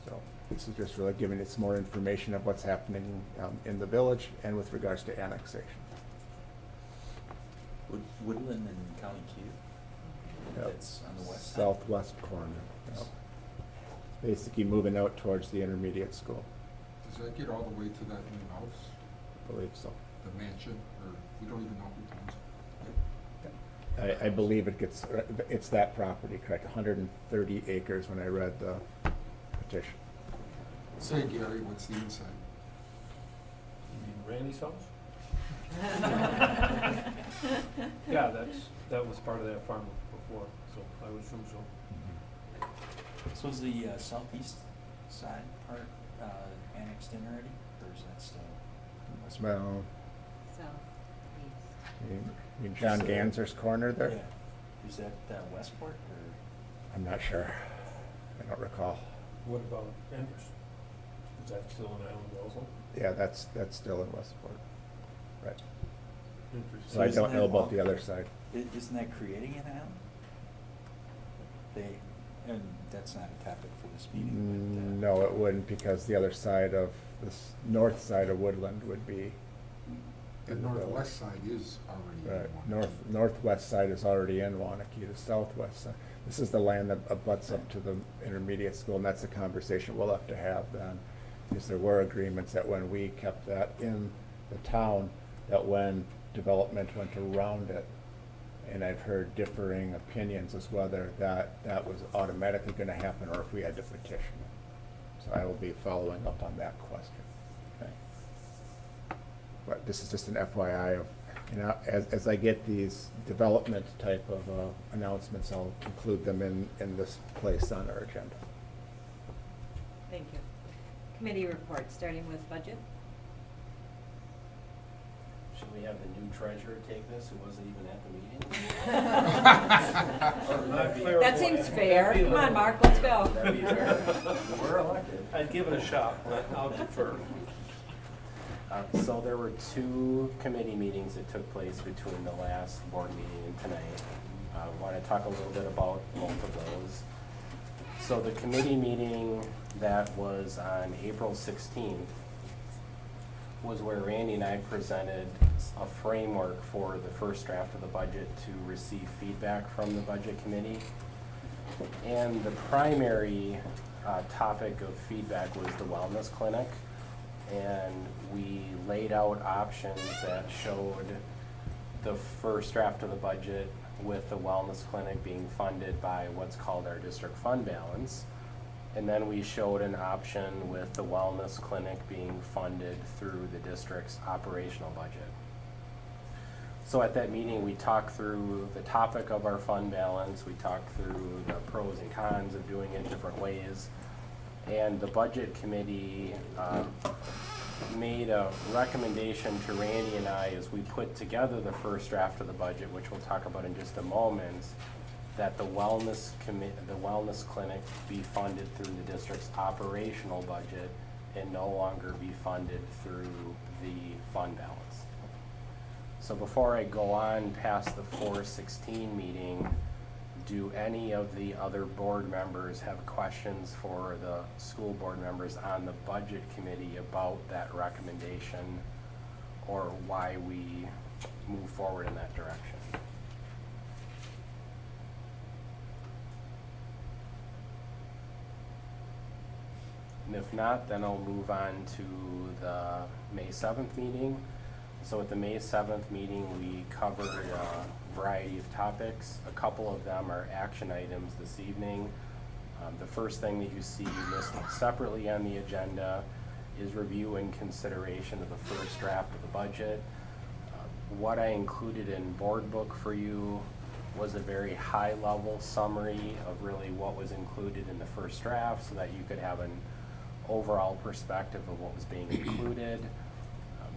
So this is just really giving it some more information of what's happening in the village and with regards to annexation. Woodland and County Q? Yep. That's on the west side? Southwest corner. Yep. Basically moving out towards the intermediate school, Does that get all the way to that new house, I believe so. the mansion, or we don't even know who owns it? I believe it's that property, correct, 130 acres when I read the petition. Say, Gary, what's the inside? You mean Randy's house? Yeah, that was part of that farm before, so I would assume so. So is the southeast side part annexed in already, or is that still? Well, Southeast. you mean John Ganser's corner there? Yeah. Is that Westport, or? I'm not sure. I don't recall. What about Enders? Is that still an island also? Yeah, that's still in Westport. Right. Interesting. So I isn't don't know that about all- the other side. Isn't that creating an island? And that's not a topic for this meeting, but. No, it wouldn't, because the other side of, this north side of Woodland would be The in the village. northwest side is already Right, in one. northwest side is already in Waunakee, the southwest side. This is the land that abuts up to the intermediate school, and that's a conversation we'll have to have then. Because there were agreements that when we kept that in the town, that when development went around it, and I've heard differing opinions as whether that was automatically gonna happen or if we had to petition it. So I will be following up on that question. Okay. but this is just an FYI of, you know, as I get these development type of announcements, I'll include them in this place on our agenda. Thank you. Committee reports, starting with budget. Should we have the new treasurer take this, who wasn't even at the meeting? That seems fair. Come on, Mark, let's go. That'd be fair. We're elected. I'd give it a shot, but I'll defer. So there were 2 committee meetings that took place between the last board meeting and tonight. I want to talk a little bit about both of those. So the committee meeting that was on April 16th was where Randy and I presented a framework for the first draft of the budget to receive feedback from the budget committee. And the primary topic of feedback was the wellness clinic. And we laid out options that showed the first draft of the budget with the wellness clinic being funded by what's called our district fund balance. And then we showed an option with the wellness clinic being funded through the district's operational budget. So at that meeting, we talked through the topic of our fund balance, we talked through the pros and cons of doing it different ways. And the budget committee made a recommendation to Randy and I as we put together the first draft of the budget, which we'll talk about in just a moment, that the wellness clinic be funded through the district's operational budget and no longer be funded through the fund balance. So before I go on past the 4/16 meeting, do any of the other board members have questions for the school board members on the budget committee about that recommendation or why we move forward in that direction? And if not, then I'll move on to the May 7th meeting. So at the May 7th meeting, we covered a variety of topics. A couple of them are action items this evening. The first thing that you see listed separately on the agenda is review and consideration of the first draft of the budget. What I included in board book for you was a very high-level summary of really what was included in the first draft so that you could have an overall perspective of what was being included.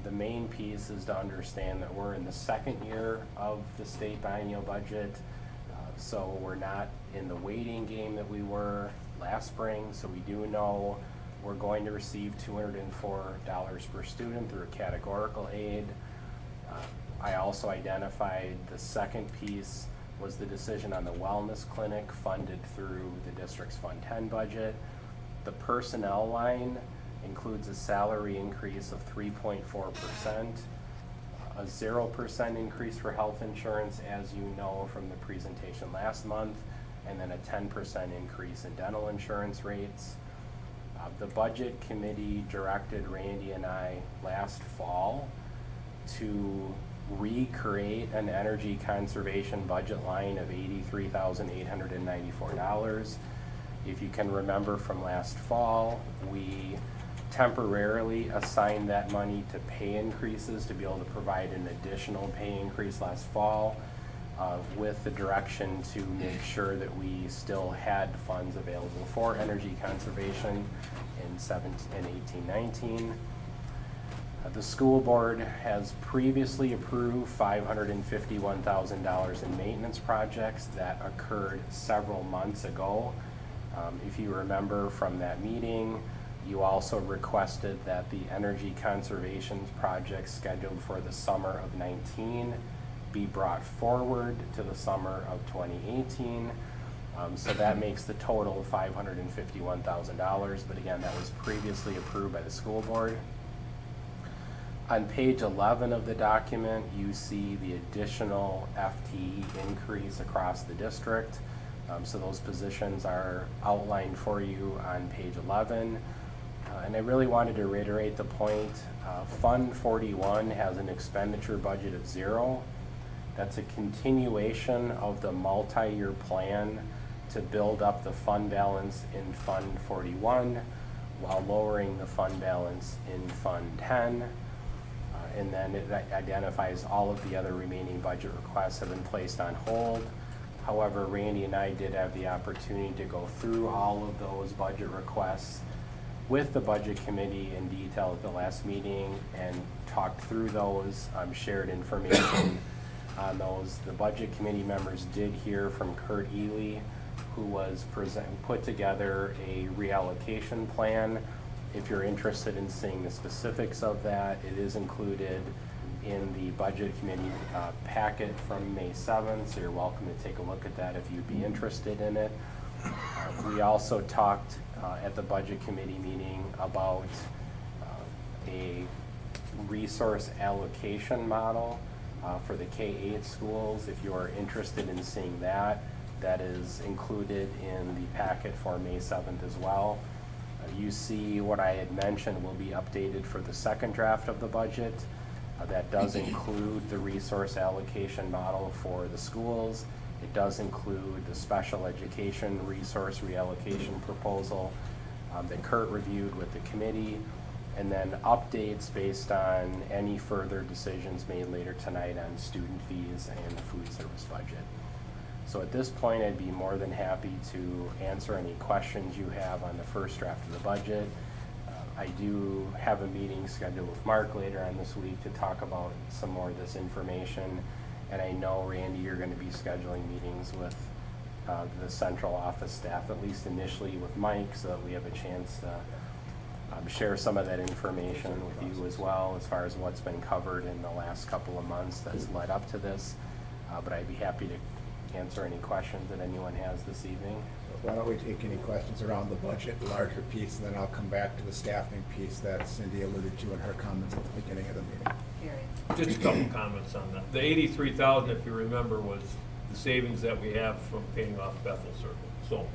The main piece is to understand that we're in the second year of the state biennial budget, so we're not in the waiting game that we were last spring, so we do know we're going to receive $204 per student through a categorical aid. I also identified the second piece was the decision on the wellness clinic funded through the district's Fund 10 budget. The personnel line includes a salary increase of 3.4%, a 0% increase for health insurance, as you know from the presentation last month, and then a 10% increase in dental insurance rates. The budget committee directed Randy and I last fall to recreate an energy conservation budget line of $83,894. If you can remember from last fall, we temporarily assigned that money to pay increases to be able to provide an additional pay increase last fall with the direction to make sure that we still had funds available for energy conservation in 18-19. The school board has previously approved $551,000 in maintenance projects that occurred several months ago. If you remember from that meeting, you also requested that the energy conservation projects scheduled for the summer of 19 be brought forward to the summer of 2018. So that makes the total of $551,000, but again, that was previously approved by the school board. On page 11 of the document, you see the additional FTE increase across the district. So those positions are outlined for you on page 11. And I really wanted to reiterate the point. Fund 41 has an expenditure budget of 0. That's a continuation of the multi-year plan to build up the fund balance in Fund 41 while lowering the fund balance in Fund 10. and then it identifies all of the other remaining budget requests have been placed on hold. However, Randy and I did have the opportunity to go through all of those budget requests with the budget committee in detail at the last meeting and talked through those, shared information on those. The budget committee members did hear from Kurt Ely, who was put together a reallocation plan. If you're interested in seeing the specifics of that, it is included in the budget committee packet from May 7th, so you're welcome to take a look at that if you'd be interested in it. We also talked at the budget committee meeting about a resource allocation model for the K-8 schools. If you are interested in seeing that, that is included in the packet for May 7th as well. You see what I had mentioned will be updated for the second draft of the budget. That does include the resource allocation model for the schools. It does include the special education resource reallocation proposal that Kurt reviewed with the committee, and then updates based on any further decisions made later tonight on student fees and the food service budget. So at this point, I'd be more than happy to answer any questions you have on the first draft of the budget. I do have a meeting scheduled with Mark later on this week to talk about some more of this information. And I know, Randy, you're going to be scheduling meetings with the central office staff, at least initially with Mike, so that we have a chance to share some of that information with you as well, as far as what's been covered in the last couple of months that's led up to this. But I'd be happy to answer any questions that anyone has this evening. Why don't we take any questions around the budget, larger piece, and then I'll come back to the staffing piece that Cindy alluded to in her comments at the beginning of the meeting. Gary. Just a couple comments on that. The 83,000, if you remember, was the savings that we have from paying off Bethel Circle. So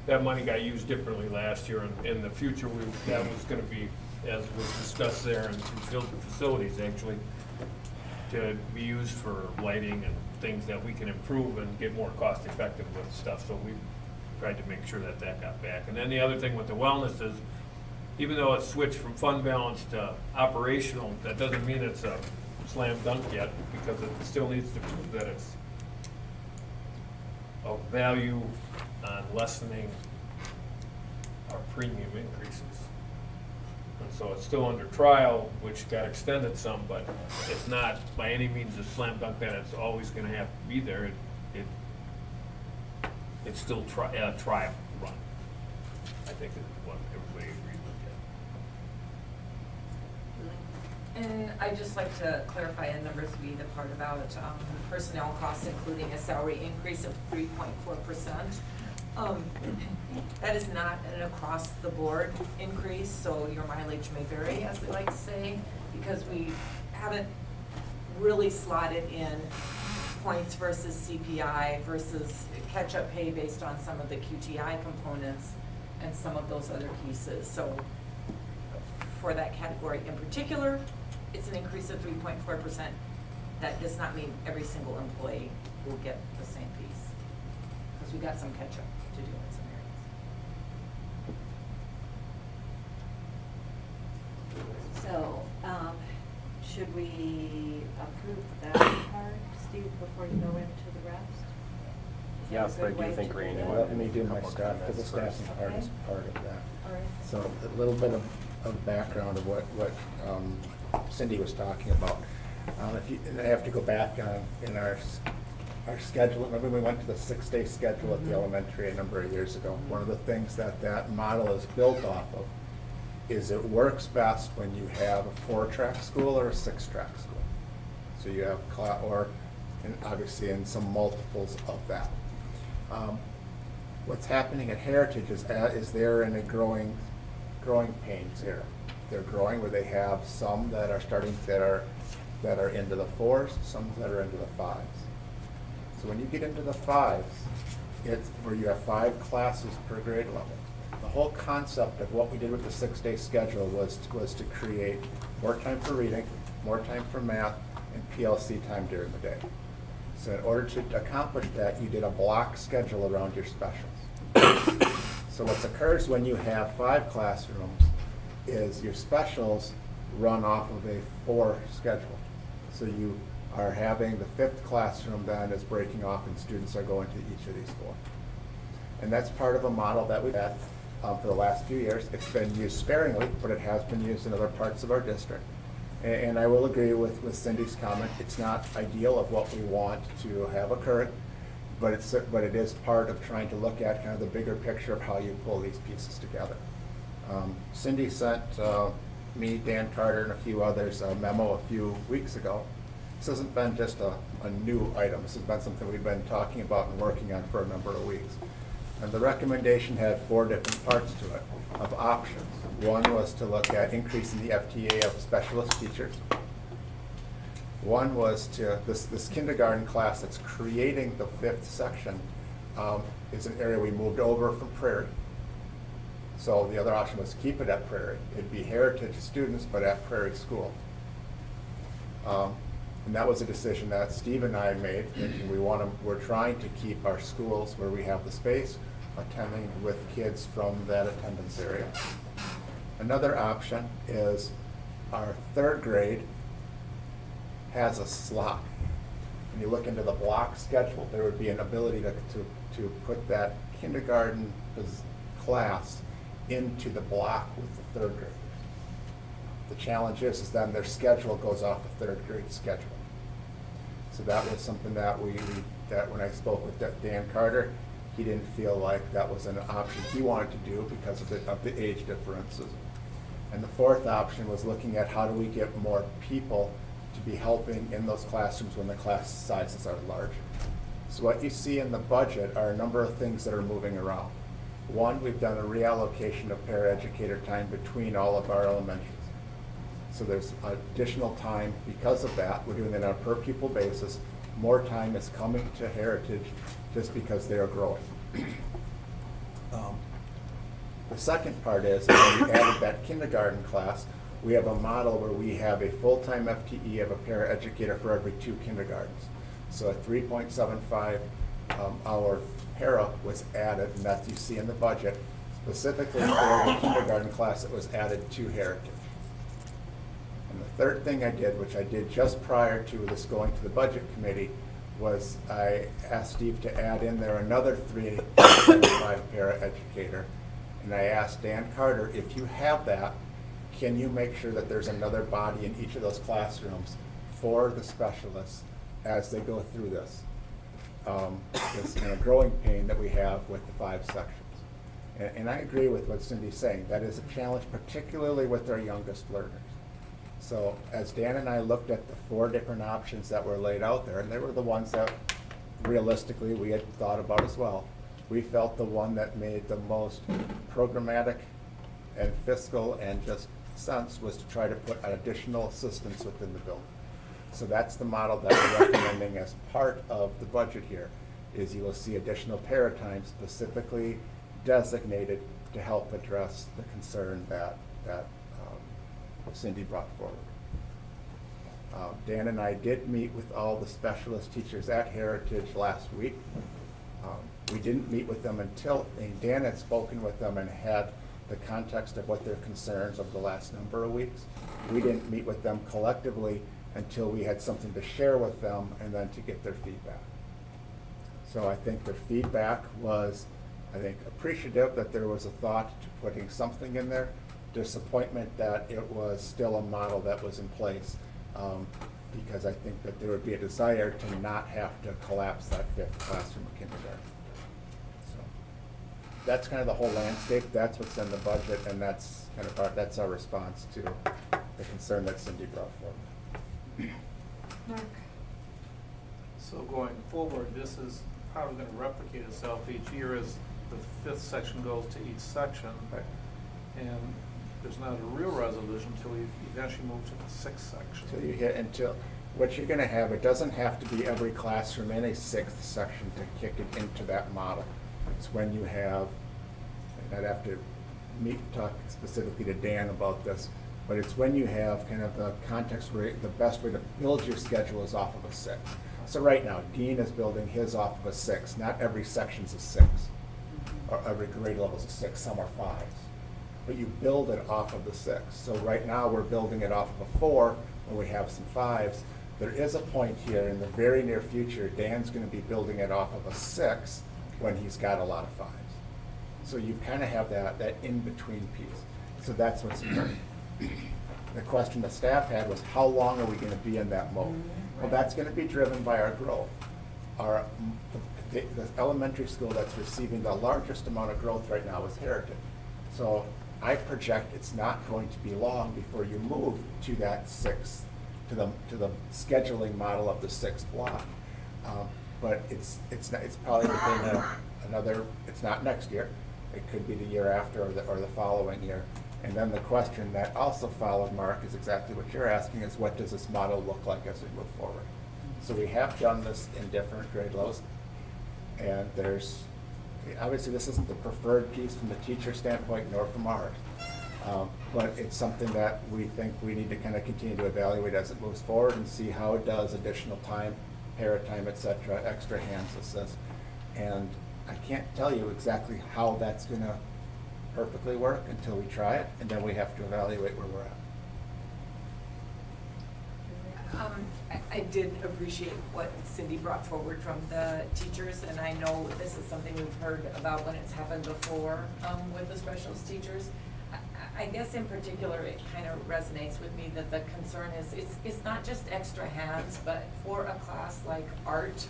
that money got used differently last year, and in the future, that was gonna be, as was discussed there, in facilities actually, to be used for lighting and things that we can improve and get more cost effective with stuff. So we tried to make sure that that got back. And then the other thing with the wellness is, even though it's switched from fund balance to operational, that doesn't mean it's a slam dunk yet, because it still needs to prove that it's of value on lessening our premium increases. And so it's still under trial, which got extended some, but it's not by any means a slam dunk that it's always gonna have to be there. It's still a trial run, I think is what everybody agrees with. And I'd just like to clarify in number 3, the part about personnel costs, including a salary increase of 3.4%. That is not an across-the-board increase, so your mileage may vary, as they like to say, because we haven't really slotted in points versus CPI versus catch-up pay based on some of the QTI components and some of those other pieces. So for that category in particular, it's an increase of 3.4%. That does not mean every single employee will get the same piece, because we got some catch-up to do in some areas. So, should we approve that part, Steve, before you go into the rest? Is that a Yes, but I good do way think to do Randy that? wanted Let me do my Couple stuff, because the comments staffing first. part is Okay. part of that. All right. So a little bit of background of what Cindy was talking about. And I have to go back in our schedule. Remember we went to the 6-day schedule at the elementary a number of years ago. One of the things that model is built off of is it works best when you have a 4-track school or a 6-track school. So you have and obviously in some multiples of that. What's happening at Heritage is they're in a growing pains here. They're growing where they have some that are that are into the 4s, some that are into the 5s. So when you get into the 5s, it's where you have 5 classes per grade level. The whole concept of what we did with the 6-day schedule was to create more time for reading, more time for math, and PLC time during the day. So in order to accomplish that, you did a block schedule around your specials. So what occurs when you have 5 classrooms is your specials run off of a 4 schedule. So you are having the 5th classroom then is breaking off and students are going to each of these 4. And that's part of a model that we've had for the last few years. It's been used sparingly, but it has been used in other parts of our district. And I will agree with Cindy's comment. It's not ideal of what we want to have occur, but it is part of trying to look at kind of the bigger picture of how you pull these pieces together. Cindy sent me, Dan Carter, and a few others a memo a few weeks ago. This hasn't been just a new item. This has been something we've been talking about and working on for a number of weeks. And the recommendation had 4 different parts to it of options. One was to look at increasing the FTA of specialist teachers. One was to, this kindergarten class that's creating the 5th section is an area we moved over from Prairie. So the other option was to keep it at Prairie. It'd be heritage students, but at Prairie School. And that was a decision that Steve and I made, thinking we're trying to keep our schools where we have the space, attending with kids from that attendance area. Another option is our 3rd grade has a slot. When you look into the block schedule, there would be an ability to put that kindergarten class into the block with the 3rd graders. The challenge is then their schedule goes off the 3rd grade schedule. So that was something that that when I spoke with Dan Carter, he didn't feel like that was an option he wanted to do because of the age differences. And the 4th option was looking at how do we get more people to be helping in those classrooms when the class sizes are larger. So what you see in the budget are a number of things that are moving around. One, we've done a reallocation of paraeducator time between all of our elementaries. So there's additional time because of that. We're doing it on a per pupil basis. More time is coming to Heritage just because they are growing. The second part is when we added that kindergarten class, we have a model where we have a full-time FTE of a paraeducator for every 2 kindergartens. So a 3.75 hour para was added, and that you see in the budget, specifically for the kindergarten class that was added to Heritage. And the third thing I did, which I did just prior to this going to the budget committee, was I asked Steve to add in there another 3.75 paraeducator. And I asked Dan Carter, if you have that, can you make sure that there's another body in each of those classrooms for the specialists as they go through this kind of growing pain that we have with the 5 sections. And I agree with what Cindy's saying. That is a challenge, particularly with our youngest learners. So as Dan and I looked at the 4 different options that were laid out there, and they were the ones that realistically we had thought about as well, we felt the one that made the most programmatic and fiscal and just sense was to try to put additional assistance within the building. So that's the model that we're recommending as part of the budget here, is you will see additional para time specifically designated to help address the concern that Cindy brought forward. Dan and I did meet with all the specialist teachers at Heritage last week. We didn't meet with them until Dan had spoken with them and had the context of what their concerns over the last number of weeks. We didn't meet with them collectively until we had something to share with them and then to get their feedback. So I think their feedback was, appreciative that there was a thought to putting something in there. Disappointment that it was still a model that was in place, because I think that there would be a desire to not have to collapse that 5th classroom of kindergarten. So that's kind of the whole landscape. That's what's in the budget, and that's kind of that's our response to the concern that Cindy brought forward. Mark? So going forward, this is probably going to replicate itself each year as the 5th section goes to each section. Right. And there's not a real resolution until we eventually move to the 6th section. So you hit until what you're going to have. It doesn't have to be every classroom in a 6th section to kick it into that model. It's when you have, and I'd have to talk specifically to Dan about this, but it's when you have kind of the context where the best way to build your schedule is off of a 6. So right now, Dean is building his off of a 6. Not every section's a 6, or every grade level's a 6. Some are 5s. but you build it off of the 6. So right now, we're building it off of a 4, when we have some 5s. There is a point here in the very near future, Dan's gonna be building it off of a 6 when he's got a lot of 5s. So you kind of have that in-between piece. So that's what's important. The question the staff had was, how long are we gonna be in that mode? Well, that's gonna be driven by our growth. The elementary school that's receiving the largest amount of growth right now is Heritage. So I project it's not going to be long before you move to that 6, to the scheduling model of the 6th block. But it's probably within another, it's not next year. It could be the year after or the following year. And then the question that also followed, Mark, is exactly what you're asking, is what does this model look like as we move forward? So we have done this in different grade levels, and there's, obviously this isn't the preferred piece from the teacher standpoint nor from ours, but it's something that we think we need to kind of continue to evaluate as it moves forward and see how it does additional time, para time, et cetera, extra hands assist. And I can't tell you exactly how that's gonna perfectly work until we try it, and then we have to evaluate where we're at. I did appreciate what Cindy brought forward from the teachers, and I know this is something we've heard about when it's happened before with the specialist teachers. I guess in particular, it kind of resonates with me that the concern is, it's not just extra hands, but for a class like art,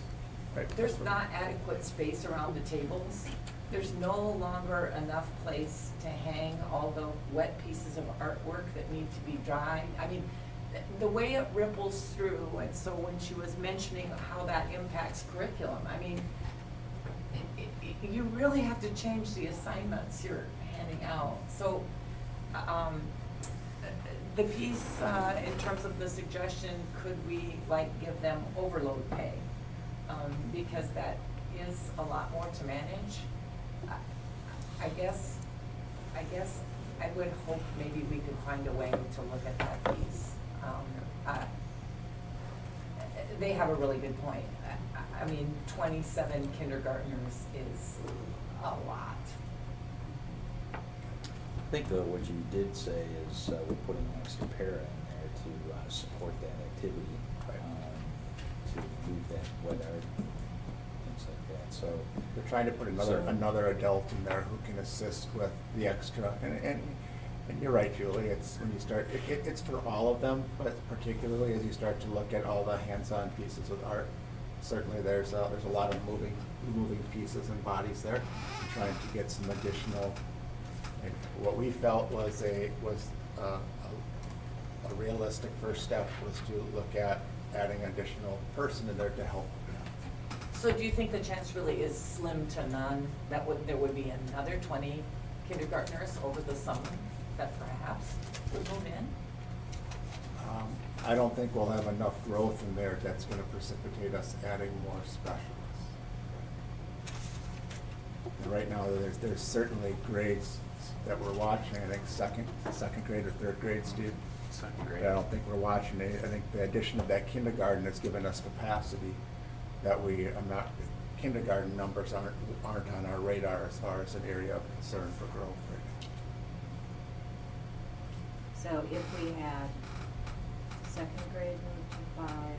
Right. there's not adequate space around the tables. There's no longer enough place to hang all the wet pieces of artwork that need to be dried. I mean, the way it ripples through, and so when she was mentioning how that impacts curriculum, I mean, you really have to change the assignments you're handing out. So, the piece, in terms of the suggestion, could we like give them overload pay? Because that is a lot more to manage. I guess I would hope maybe we could find a way to look at that piece. They have a really good point. I mean, 27 kindergartners is a lot. I think though, what you did say is we're putting an extra para in there to support that activity, to do that wet art, things like that, so. We're trying to put another adult in there who can assist with the extra, and you're right, Julie, it's when you start, it's for all of them, but particularly as you start to look at all the hands-on pieces with art, certainly there's a lot of moving pieces and bodies there, trying to get some additional, and what we felt was a realistic first step was to look at adding additional person in there to help. So do you think the chance really is slim to none that there would be another 20 kindergartners over the summer that perhaps would move in? I don't think we'll have enough growth in there that's gonna precipitate us adding more specialists. And right now, there's certainly grades that we're watching, I think second grade or third grade, Steve? Second grade. I don't think we're watching it. I think the addition of that kindergarten has given us capacity that kindergarten numbers aren't on our radar as far as an area of concern for growth right now. So if we had second grade move to 5,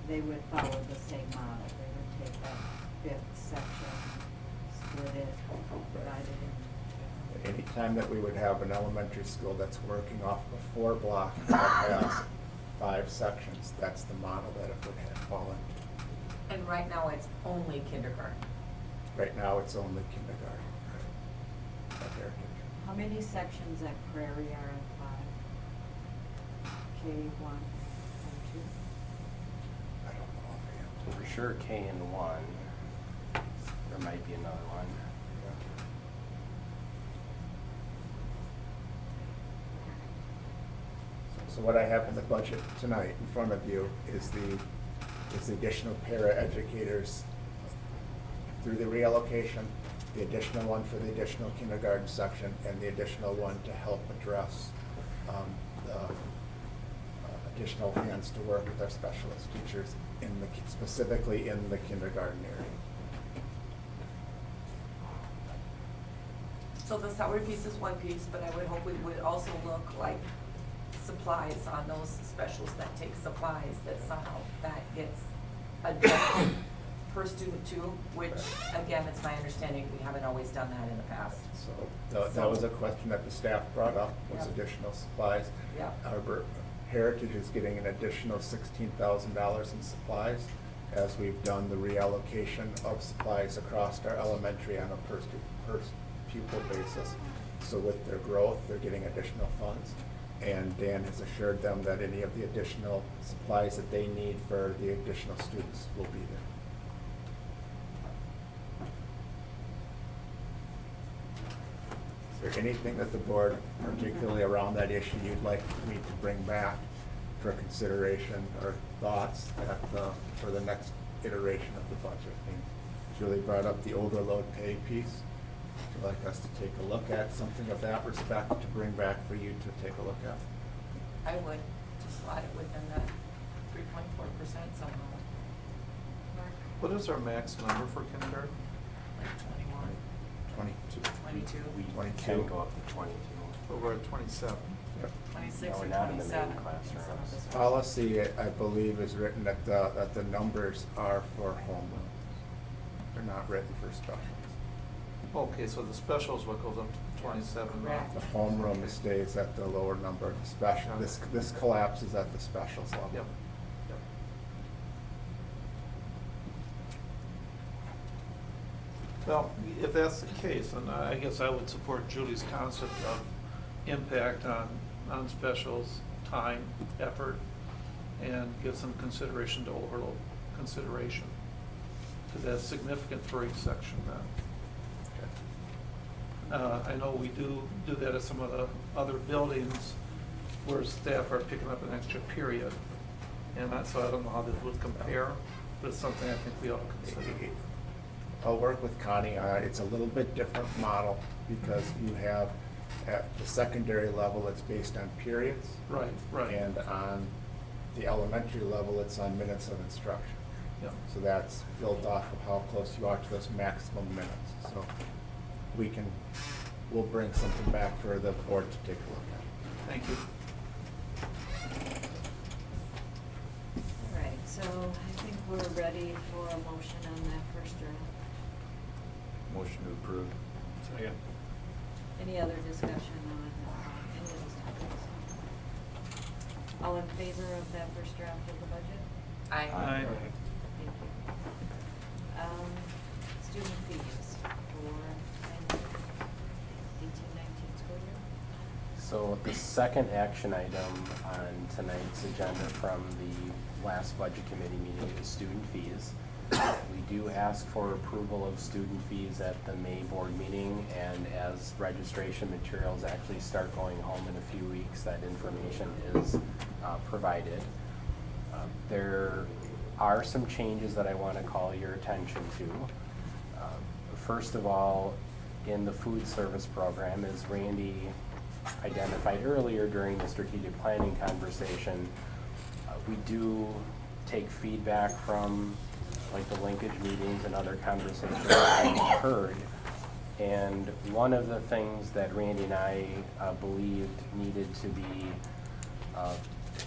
they would follow the same model. They would take that 5th section, split it, divide it into. Anytime that we would have an elementary school that's working off of a 4 block that has 5 sections, that's the model that it would fall into. And right now, it's only kindergarten. Right now, it's only kindergarten, right? At Heritage. How many sections at Prairie are in 5? K1 and 2? I don't know offhand. For sure K and 1. There might be another one. So what I have in the budget tonight in front of you is the additional para educators through the reallocation, the additional one for the additional kindergarten section, and the additional one to help address the additional hands to work with our specialist teachers specifically in the kindergarten area. So the salary piece is one piece, but I would hope we would also look like supplies on those specials that take supplies, that somehow that gets adjusted per student too, which, again, it's my understanding, we haven't always done that in the past. So that was a question that the staff brought up, was Yep. additional supplies. Yep. Arbor Heritage is getting an additional $16,000 in supplies, as we've done the reallocation of supplies across our elementary on a per pupil basis. So with their growth, they're getting additional funds. And Dan has assured them that any of the additional supplies that they need for the additional students will be there. Is there anything that the board, particularly around that issue, you'd like me to bring back for consideration or thoughts for the next iteration of the budget? And Julie brought up the overload pay piece. Would you like us to take a look at something of that respect to bring back for you to take a look at? I would just slot it within that 3.4% somehow. Mark, What is our max number for kindergarten? like 21, 22. 22, We 22. can go up to 22. We're at 27. Yep. 26 No, or not in the main 27. classrooms. Policy, I believe, is written that the numbers are for homeroom. They're not written for specials. Okay, so the special is what goes up to 27 now. Correct. The homeroom stays at the lower number. The special, this collapses at the specials level. Yep, yep. Well, if that's the case, then I guess I would support Julie's concept of impact on specials, time, effort, and give some consideration to overload consideration. Because that's significant for each section then. I know we do that at some of the other buildings where staff are picking up an extra period. And so I don't know how this would compare, but it's something I think we ought to consider. I'll work with Connie. It's a little bit different model because you have, at the secondary level, it's based on periods. Right, right. And on the elementary level, it's on minutes of instruction. Yeah. So that's built off of how close you are to those maximum minutes. So we'll bring something back for the board to take a look at. Thank you. All right, so I think we're ready for a motion on that first draft. Motion to approve. Second. Any other discussion on any of these topics? All in favor of that first draft of the budget? Aye. Thank you. Student fees for 18-19 school year? So the second action item on tonight's agenda from the last budget committee meeting is student fees. We do ask for approval of student fees at the May board meeting, and as registration materials actually start going home in a few weeks, that information is provided. There are some changes that I want to call your attention to. First of all, in the food service program, as Randy identified earlier during the strategic planning conversation, we do take feedback from like the linkage meetings and other conversations that we've heard. And one of the things that Randy and I believed needed to be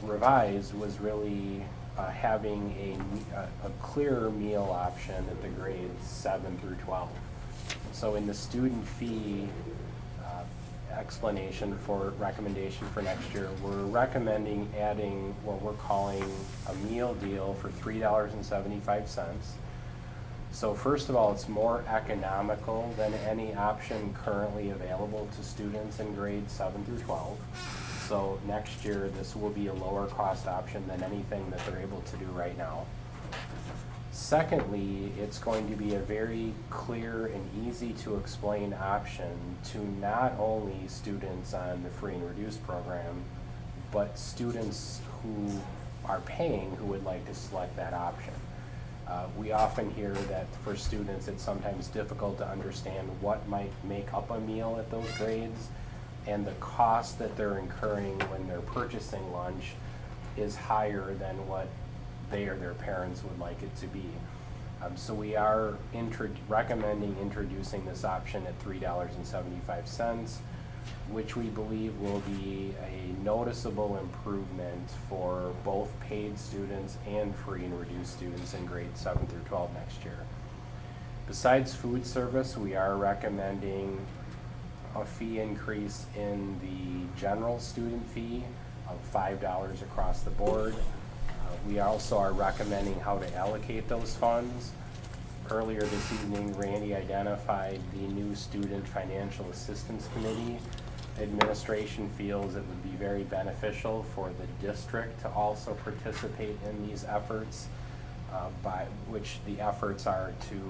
revised was really having a clearer meal option at the grades 7 through 12. So in the student fee explanation for recommendation for next year, we're recommending adding what we're calling a meal deal for $3.75. So first of all, it's more economical than any option currently available to students in grades 7 through 12. So next year, this will be a lower cost option than anything that they're able to do right now. Secondly, it's going to be a very clear and easy to explain option to not only students on the free and reduced program, but students who are paying who would like to select that option. We often hear that for students, it's sometimes difficult to understand what might make up a meal at those grades, and the cost that they're incurring when they're purchasing lunch is higher than what they or their parents would like it to be. So we are recommending introducing this option at $3.75, which we believe will be a noticeable improvement for both paid students and free and reduced students in grades 7 through 12 next year. Besides food service, we are recommending a fee increase in the general student fee of $5 across the board. We also are recommending how to allocate those funds. Earlier this evening, Randy identified the new Student Financial Assistance Committee. Administration feels it would be very beneficial for the district to also participate in these efforts, by which the efforts are to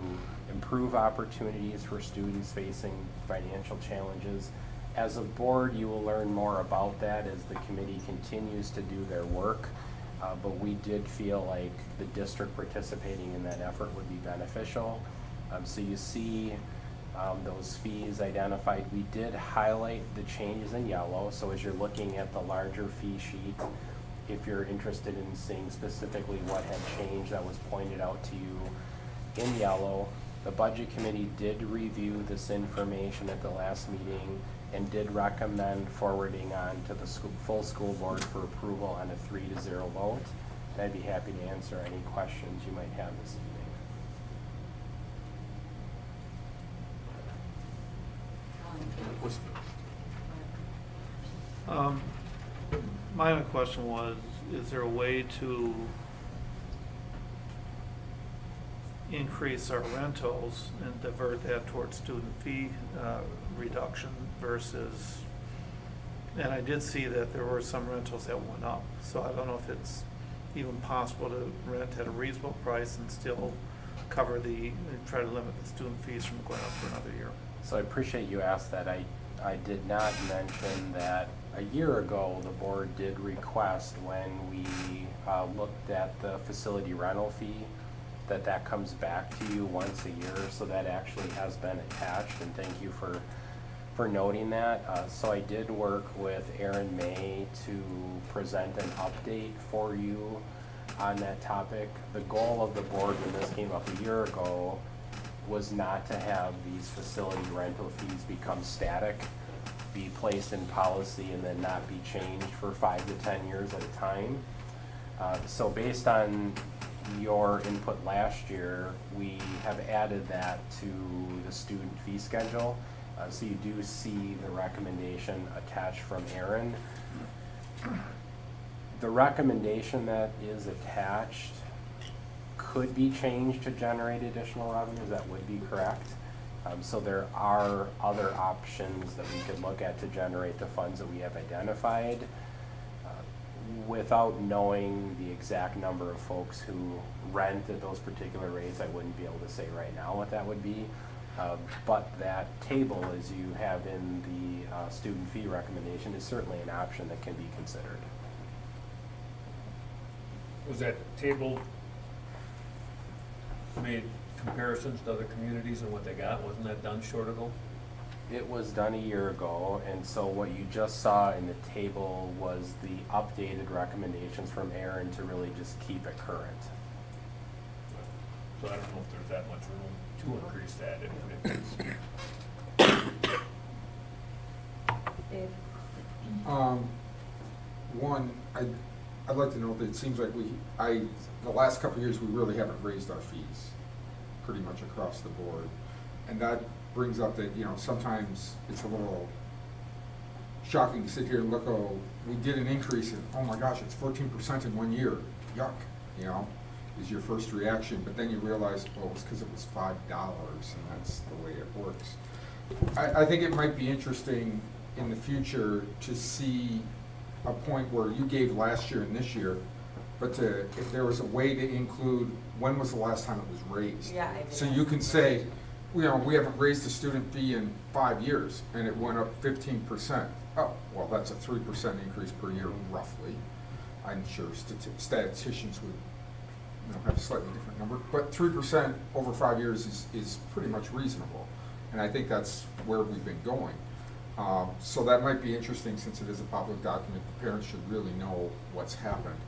improve opportunities for students facing financial challenges. As a board, you will learn more about that as the committee continues to do their work. But we did feel like the district participating in that effort would be beneficial. So you see those fees identified. We did highlight the changes in yellow. So as you're looking at the larger fee sheet, if you're interested in seeing specifically what had changed, that was pointed out to you in yellow. The budget committee did review this information at the last meeting and did recommend forwarding on to the full school board for approval on a 3-0 vote. And I'd be happy to answer any questions you might have this evening. My other question was, is there a way to increase our rentals and divert that towards student fee reduction versus, and I did see that there were some rentals that went up, so I don't know if it's even possible to rent at a reasonable price and still cover try to limit the student fees from going up for another year. So I appreciate you asked that. I did not mention that a year ago the board did request, when we looked at the facility rental fee, that comes back to you once a year. So that actually has been attached, and thank you for noting that. So I did work with Aaron May to present an update for you on that topic. The goal of the board when this came up a year ago was not to have these facility rental fees become static, be placed in policy, and then not be changed for 5 to 10 years at a time. So based on your input last year, we have added that to the student fee schedule. So you do see the recommendation attached from Aaron. The recommendation that is attached could be changed to generate additional revenues. That would be correct. So there are other options that we could look at to generate the funds that we have identified. Without knowing the exact number of folks who rent at those particular rates, I wouldn't be able to say right now what that would be. But that table, as you have in the student fee recommendation, is certainly an option that can be considered. Was that table made comparisons to other communities and what they got? Wasn't that done short ago? It was done a year ago, and so what you just saw in the table was the updated recommendations from Aaron to really just keep it current. So I don't know if there's that much room to increase that. Dave? One, I'd like to note that it seems like the last couple of years, we really haven't raised our fees pretty much across the board. And that brings up that, sometimes it's a little shocking to sit here and look, oh, we did an increase and, oh my gosh, it's 14% in 1 year. Yuck, is your first reaction. But then you realize, well, it's because it was $5 and that's the way it works. I think it might be interesting in the future to see a point where you gave last year and this year, but if there was a way to include when was the last time it was raised. Yeah, I did. So you can say, we haven't raised the student fee in 5 years and it went up 15%. Oh, well, that's a 3% increase per year roughly. I'm sure statisticians would have a slightly different number, but 3% over 5 years is pretty much reasonable. And I think that's where we've been going. So that might be interesting, since it is a public document. The parents should really know what's happened.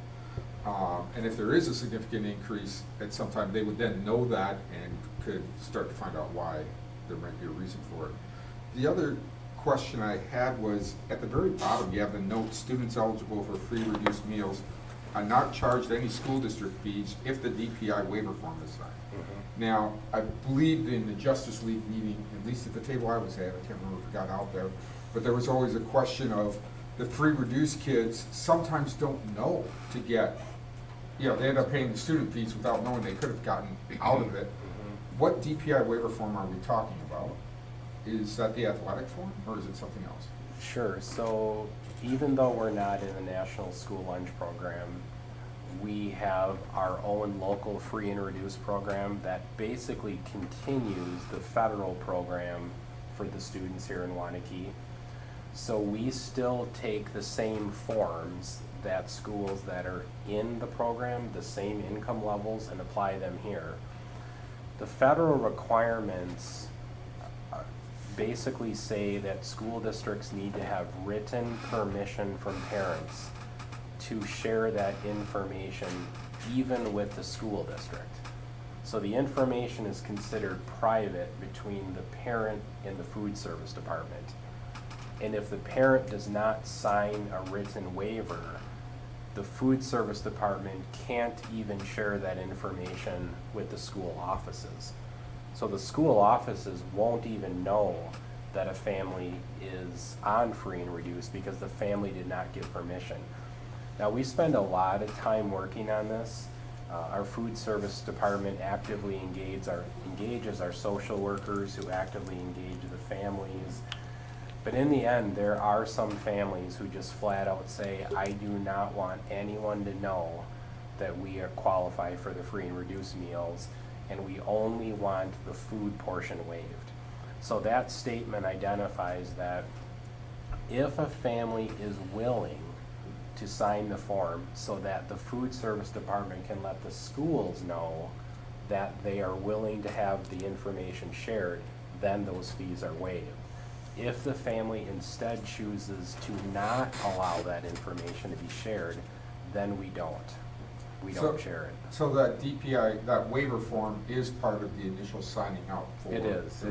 And if there is a significant increase at some time, they would then know that and could start to find out why there might be a reason for it. The other question I had was, at the very bottom, you have the note, students eligible for free reduced meals are not charged any school district fees if the DPI waiver form is signed. Now, I believe in the Justice League meeting, at least at the table I was at, I can't remember if it got out there, but there was always a question of the free reduced kids sometimes don't know to get, you know, they end up paying the student fees without knowing they could have gotten out of it. What DPI waiver form are we talking about? Is that the athletic form, or is it something else? Sure, so even though we're not in the National School Lunch Program, we have our own local free and reduced program that basically continues the federal program for the students here in Waunakee. So we still take the same forms that schools that are in the program, the same income levels, and apply them here. The federal requirements basically say that school districts need to have written permission from parents to share that information even with the school district. So the information is considered private between the parent and the food service department. And if the parent does not sign a written waiver, the food service department can't even share that information with the school offices. So the school offices won't even know that a family is on free and reduced because the family did not give permission. Now, we spend a lot of time working on this. Our food service department actively engages our social workers who actively engage the families. But in the end, there are some families who just flat out say, I do not want anyone to know that we are qualified for the free and reduced meals, and we only want the food portion waived. So that statement identifies that if a family is willing to sign the form so that the food service department can let the schools know that they are willing to have the information shared, then those fees are waived. If the family instead chooses to not allow that information to be shared, then we don't. We don't share it. So that DPI, that waiver form is part of the initial signing up for. It is.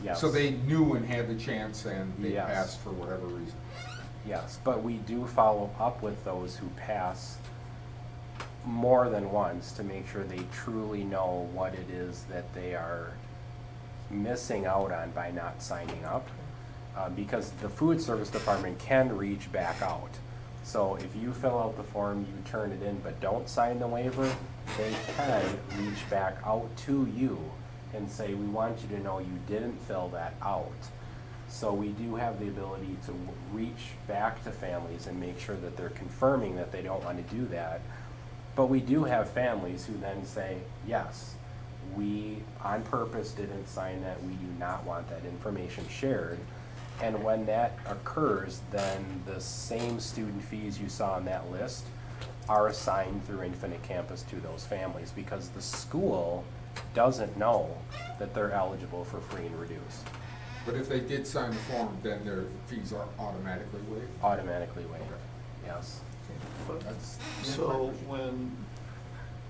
Yes. So they knew and had the chance and they Yes. passed for whatever reason. Yes, but we do follow up with those who pass more than once to make sure they truly know what it is that they are missing out on by not signing up. Because the food service department can reach back out. So if you fill out the form, you turn it in, but don't sign the waiver, they can reach back out to you and say, we want you to know you didn't fill that out. So we do have the ability to reach back to families and make sure that they're confirming that they don't want to do that. But we do have families who then say, yes, we on purpose didn't sign that, we do not want that information shared. And when that occurs, then the same student fees you saw on that list are assigned through Infinite Campus to those families because the school doesn't know that they're eligible for free and reduced. But if they did sign the form, then their fees are automatically waived? Automatically waived, Okay. yes. That's- So when,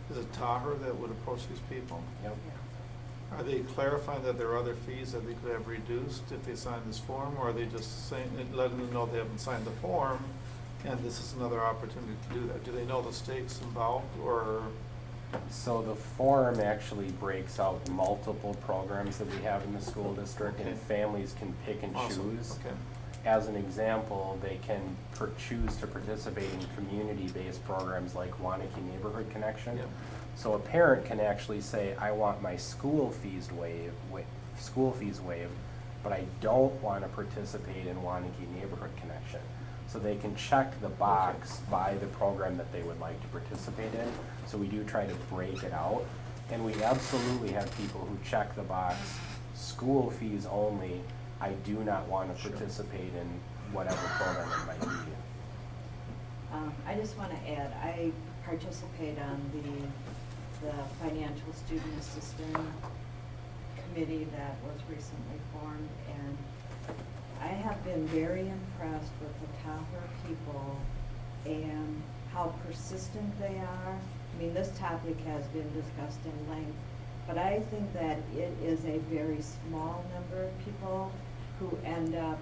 is it Taher that would approach these people? Yep. Are they clarifying that there are other fees that they could have reduced if they sign this form, or are they just saying, letting them know they haven't signed the form, and this is another opportunity to do that? Do they know the stakes involved, or? So the form actually breaks out multiple programs that we have in the school district, and Okay. families can pick and Awesome. choose. Okay. As an example, they can choose to participate in community-based programs like Waunakee Neighborhood Connection. Yep. So a parent can actually say, I want my school fees waived, but I don't want to participate in Waunakee Neighborhood Connection. So they can check the box by the program that they would like to participate in. So we do try to break it out. And we absolutely have people who check the box, school fees only, I do not want to participate in whatever program it might be. I just want to add, I participate on the financial student assistance committee that was recently formed, and I have been very impressed with the Tahoe people and how persistent they are. I mean, this topic has been discussed in length, but I think that it is a very small number of people who end up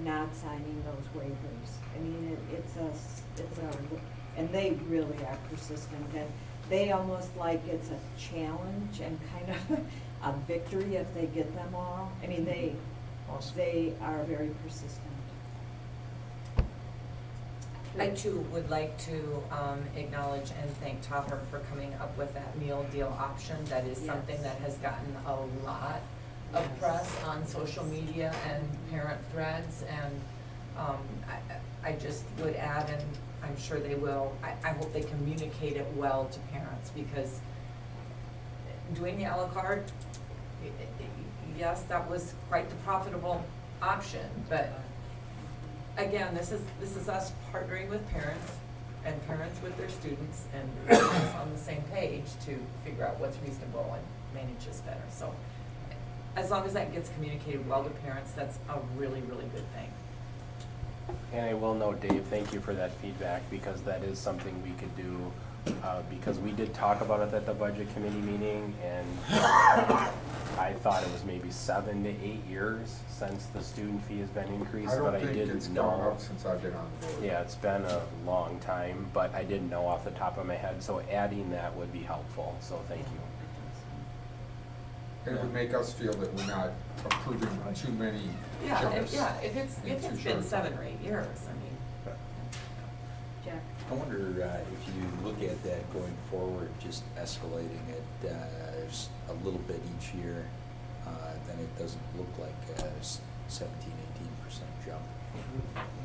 not signing those waivers. I mean, and they really are persistent, and they almost like it's a challenge and kind of a victory if they get them all. I mean, they are very persistent. I too would like to acknowledge and thank Taher for coming up with that meal deal option. That is something that has gotten a lot of press on social media and parent threads, and I just would add, and I'm sure they will, I hope they communicate it well to parents, because doing the a la carte, yes, that was quite the profitable option, but again, this is us partnering with parents and parents with their students and us on the same page to figure out what's reasonable and manage this better. So as long as that gets communicated well to parents, that's a really, really good thing. And I will note, Dave, thank you for that feedback, because that is something we could do, because we did talk about it at the budget committee meeting, and I thought it was maybe 7 to 8 years since the student fee has been increased, but I don't think didn't it's know. gone up since I've been on the board. Yeah, it's been a long time, but I didn't know off the top of my head, so adding that would be helpful, so thank you. And it would make us feel that we're not approving too many jumps. If it's in too been short a 7 time. or 8 years, I mean. Jack? I wonder if you look at that going forward, just escalating it a little bit each year, then it doesn't look like a 17-18% jump.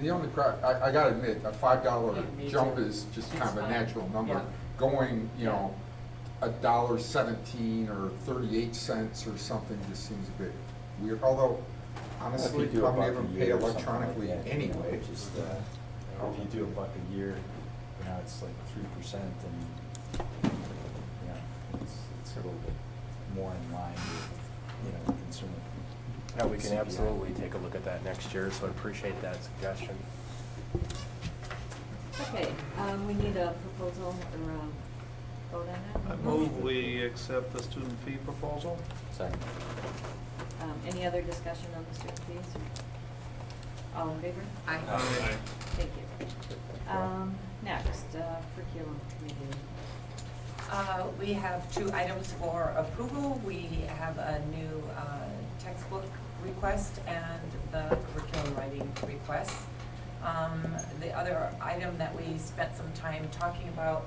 The only I gotta admit, a $5 Me jump too. is just It's kind of a fine. natural number. Yeah. Going, $1.17 or 38 cents or something just seems a bit weird, although honestly, If you do probably $1 never a pay year or something electronically like that, anyway. Just, if you do $1 a year, it's like 3%, and, it's a little bit more in line with, the consumer. Yeah, we can CPI. absolutely take a look at that next year, so I appreciate that suggestion. Okay, we need a proposal or a vote on I that? move we accept the student fee proposal. Second. Any other discussion on the student fees? All in favor? I Thank you. Next, curriculum committee. We have 2 items for approval. We have a new textbook request and the curriculum writing request. The other item that we spent some time talking about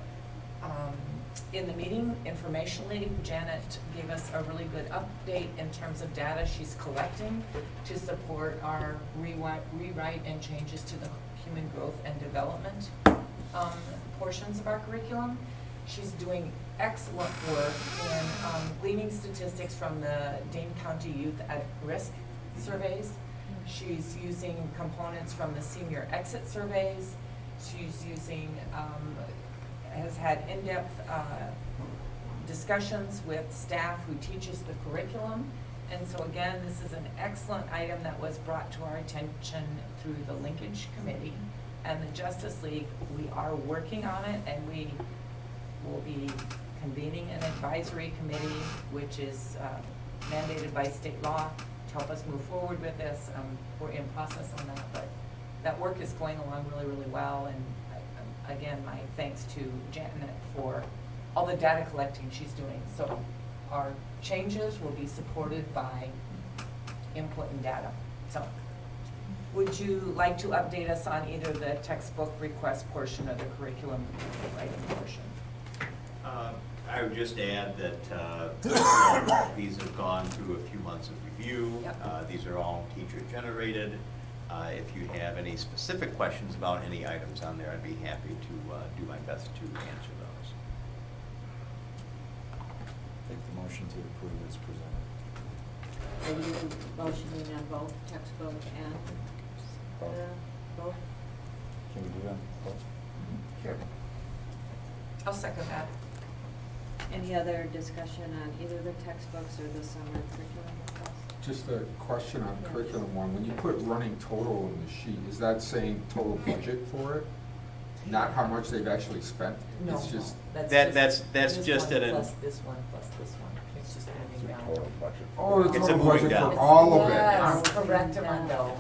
in the meeting, informationally, Janet gave us a really good update in terms of data she's collecting to support our rewrite and changes to the human growth and development portions of our curriculum. She's doing excellent work in gleaning statistics from the Dane County Youth at Risk surveys. She's using components from the senior exit surveys. She's using, has had in-depth discussions with staff who teaches the curriculum. And so again, this is an excellent item that was brought to our attention through the linkage committee and the Justice League. We are working on it, and we will be convening an advisory committee, which is mandated by state law to help us move forward with this. We're in process on that, but that work is going along really, really well. And again, my thanks to Janet for all the data collecting she's doing. So our changes will be supported by input and data. So would you like to update us on either the textbook request portion or the curriculum writing portion? I would just add that these have gone through a few months of review. Yep. These are all teacher generated. If you have any specific questions about any items on there, I'd be happy to do my best to answer those. Take the motion to approve as presented. Are you motioning on both textbook and both? Can we do that? Both? Sure. I'll second that. Any other discussion on either the textbooks or the summer curriculum request? Just a question on Yes. curriculum one, when you put running total in the sheet, is that saying total budget for it? Not how much they've actually spent? No, It's just, That's this just one at an- plus this one plus this one. It's just moving down. Total budget. oh, the It's a total moving budget down. for all of it. Yes, huh? correct, Armando.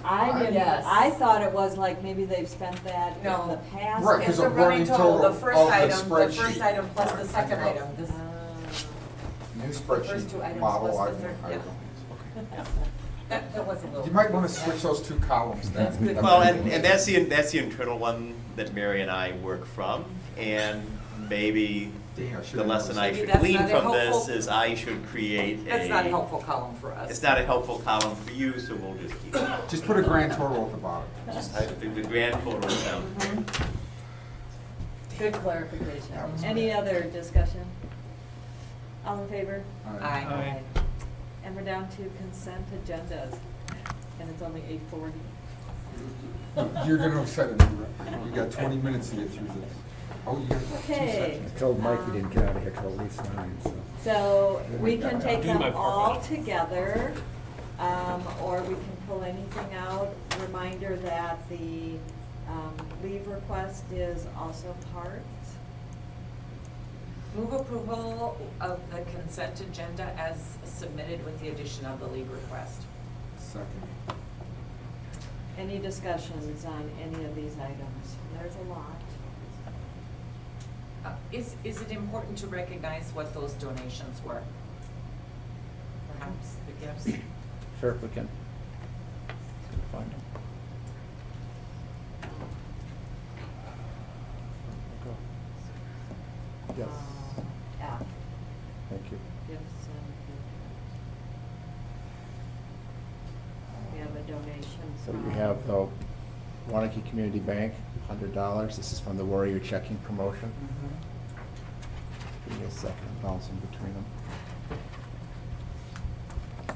I didn't, Yes. I thought it was like maybe they've spent that in No. the past. Right, 'cause It's the a running running total, the total first of the item, the first spreadsheet. item plus the Right, second I know. item, this, New first spreadsheet two items model, plus I the third, don't, yeah. That was a little. You might wanna switch those two columns then. That's good. Well, and that's the internal one that Mary and I work from, and maybe Dang, I should've the lesson I Maybe should that's glean not a from this helpful- is I should create a. That's not a helpful column for us. It's not a helpful column for you, so we'll just keep it. Just put a grand total at the bottom. Just type the grand total down. Mhm. Good clarification. That was Any good. other discussion? All in favor? Aye. Aye. And we're down to consent agendas, and it's only 8:40. You're gonna set a new record. You got 20 minutes to get through this. Oh, you got two Okay. sections. I told Mike we didn't get out of here till at least 9, so. So we can take Do them my part. all together, or we can pull anything out. Reminder that the leave request is also part. Move approval of the consent agenda as submitted with the addition of the leave request. Second. Any discussions on any of these items? There's a lot. Is it important to recognize what those donations were? Perhaps the gifts? Sure, if we can. Find them. Yes, F, thank you. gifts and food. We have a donation So from. you have the Waunakee Community Bank, $100. This is from the Warrior Checking promotion. Give me a second, I'm bouncing between them.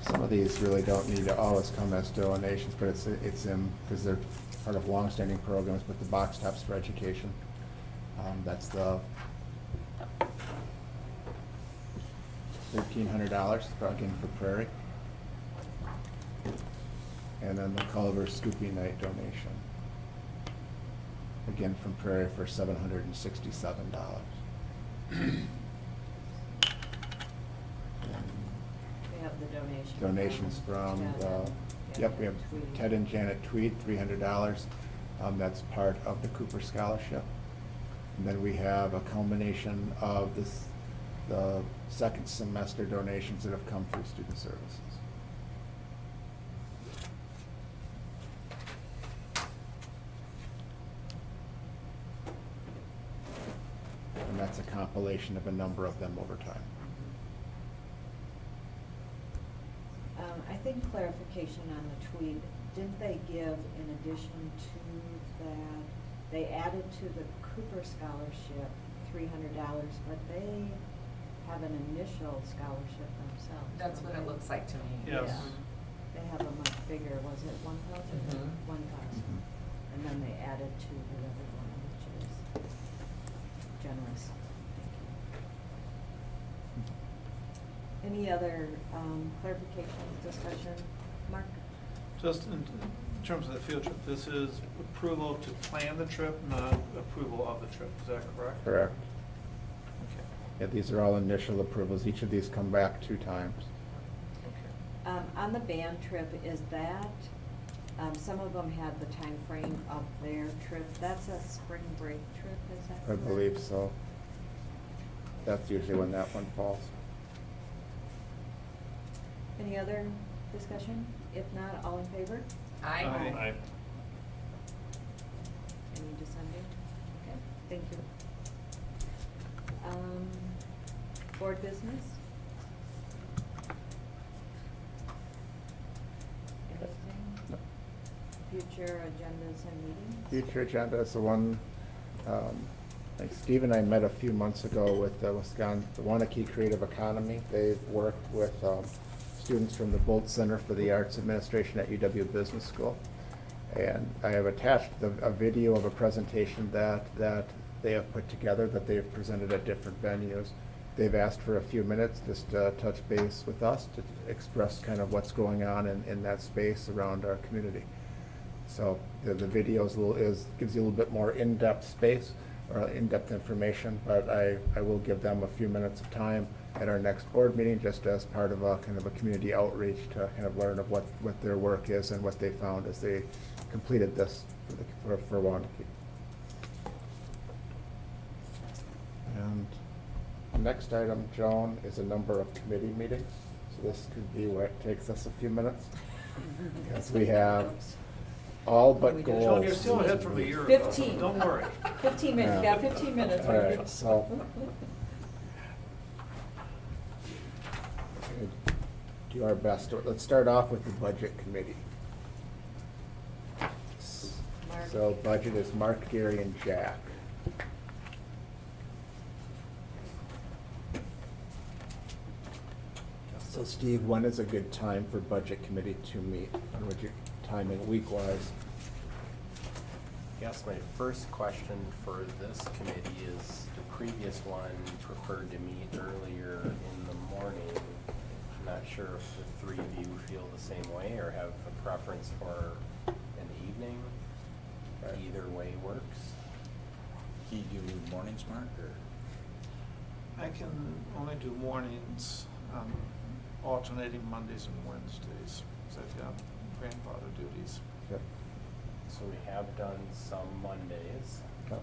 Some of these really don't need to always come as donations, but it's in, because they're part of longstanding programs, but the box tops for education. That's the $1,300, again for Prairie. And then the Culver Scoopy Night donation. Again from Prairie for $767. We have the donation. Donations from, Ted yep, we have Tweed. Ted and Janet Tweed, $300. That's part of the Cooper Scholarship. And then we have a culmination of the second semester donations that have come through student services. And that's a compilation of a number of them over time. I think clarification on the tweet, didn't they give in addition to that, they added to the Cooper Scholarship $300, but they have an initial scholarship themselves. That's what it looks like to me. Yes. Yeah. They have a much bigger, was it 1,000? Mhm. 1,000. Mhm. And then they added to the other one, which is generous. Thank you. Any other clarifications, discussion? Mark? Just in terms of the field trip, this is approval to plan the trip, not approval of the trip, is that correct? Correct. Okay. Yeah, these are all initial approvals. Each of these come back 2 times. Okay. On the band trip, is that, some of them had the time frame of their trip, that's a spring break trip, is that I correct? believe so. That's usually when that one falls. Any other discussion? If not, all in favor? Aye. Aye. Any dissenting? Okay, thank you. Board business? Anything? No. Future agendas and meetings? Future agenda is the one, like Steve and I met a few months ago with the Waunakee Creative Economy. They've worked with students from the Bolt Center for the Arts Administration at UW Business School. And I have attached a video of a presentation that they have put together, that they've presented at different venues. They've asked for a few minutes just to touch base with us, to express kind of what's going on in that space around our community. So the video gives you a little bit more in-depth space or in-depth information, but I will give them a few minutes of time at our next board meeting, just as part of a kind of a community outreach to kind of learn of what their work is and what they found as they completed this for Waunakee. And the next item, Joan, is a number of committee meetings. So this could be what takes us a few minutes. Because we have all but goals. John, you're still ahead from a year ago. 15. Don't worry. 15 minutes, Yeah. you got 15 minutes. All right, so. Do our best. Let's start off with the budget committee. Mark. So budget is Mark, Gary, and Jack. So Steve, when is a good time for budget committee to meet? When would you timing week-wise? Yes, my first question for this committee is the previous one preferred to meet earlier in the morning. I'm not sure if the three of you feel the same way or have a preference for an evening. Right. Either way works. Can you do mornings, Mark, or? I can only do mornings, alternating Mondays and Wednesdays, because I've got grandfather duties. Yep. So we have done some Mondays. Yep.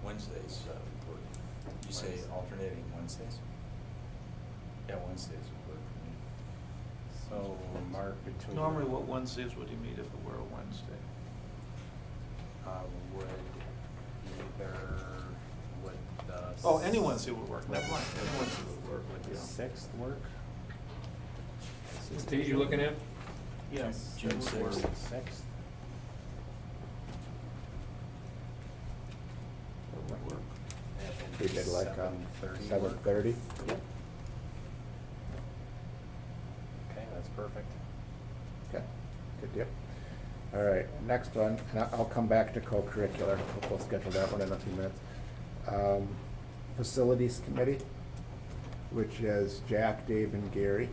Wednesdays, you say Wednesday. alternating Wednesdays? Yeah, Wednesdays would work for me. So Mark, between. Normally, what Wednesdays would you meet if it were a Wednesday? Would the. Oh, any Wednesday would work, never mind, any Wednesday would work. Would the yeah. 6th work? What date you looking at? Yes. June that would work. 6th. 6th? That would work. We did like 7:30 7:30? Yep. Okay, that's perfect. Okay, good deal. All right, next one, and I'll come back to co-curricular. We'll schedule that one in a few minutes. Facilities committee, which is Jack, Dave, and Gary.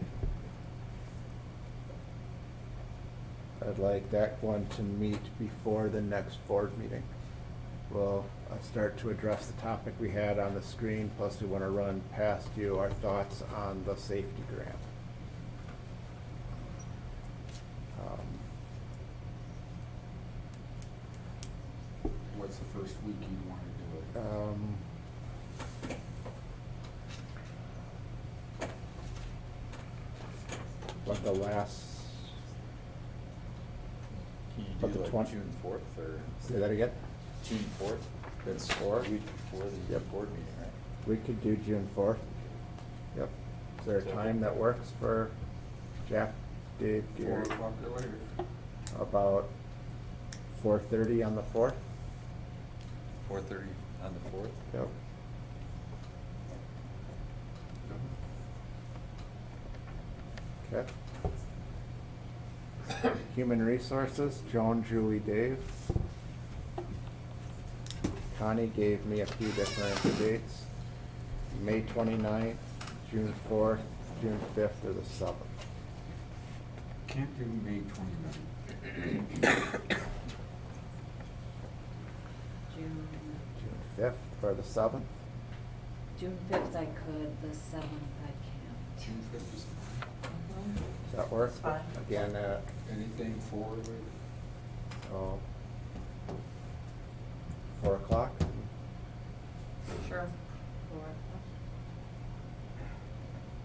I'd like that one to meet before the next board meeting. We'll start to address the topic we had on the screen, plus we want to run past you our thoughts on the safety grant. What's the first week you'd want to do it? But the last, Can But you the do like 20 June 4th or? say that again? June 4th? That's Fourth? week before the Yep. board meeting, right? We could do June 4th. Yep. Is there a time that works for Jack, Dave, 4 Gary? o'clock or later? About 4:30 on the 4th? 4:30 on the 4th? Yep. Okay. Human Resources, Joan, Julie, Dave. Connie gave me a few different dates. May 29th, June 4th, June 5th, or the 7th. Can't do May 29th. June, June 5th or the 7th? June 5th I could, the 7th I can't. June 5th is fine. Does that work? That's fine. Again, Anything forward? so 4 o'clock? Sure.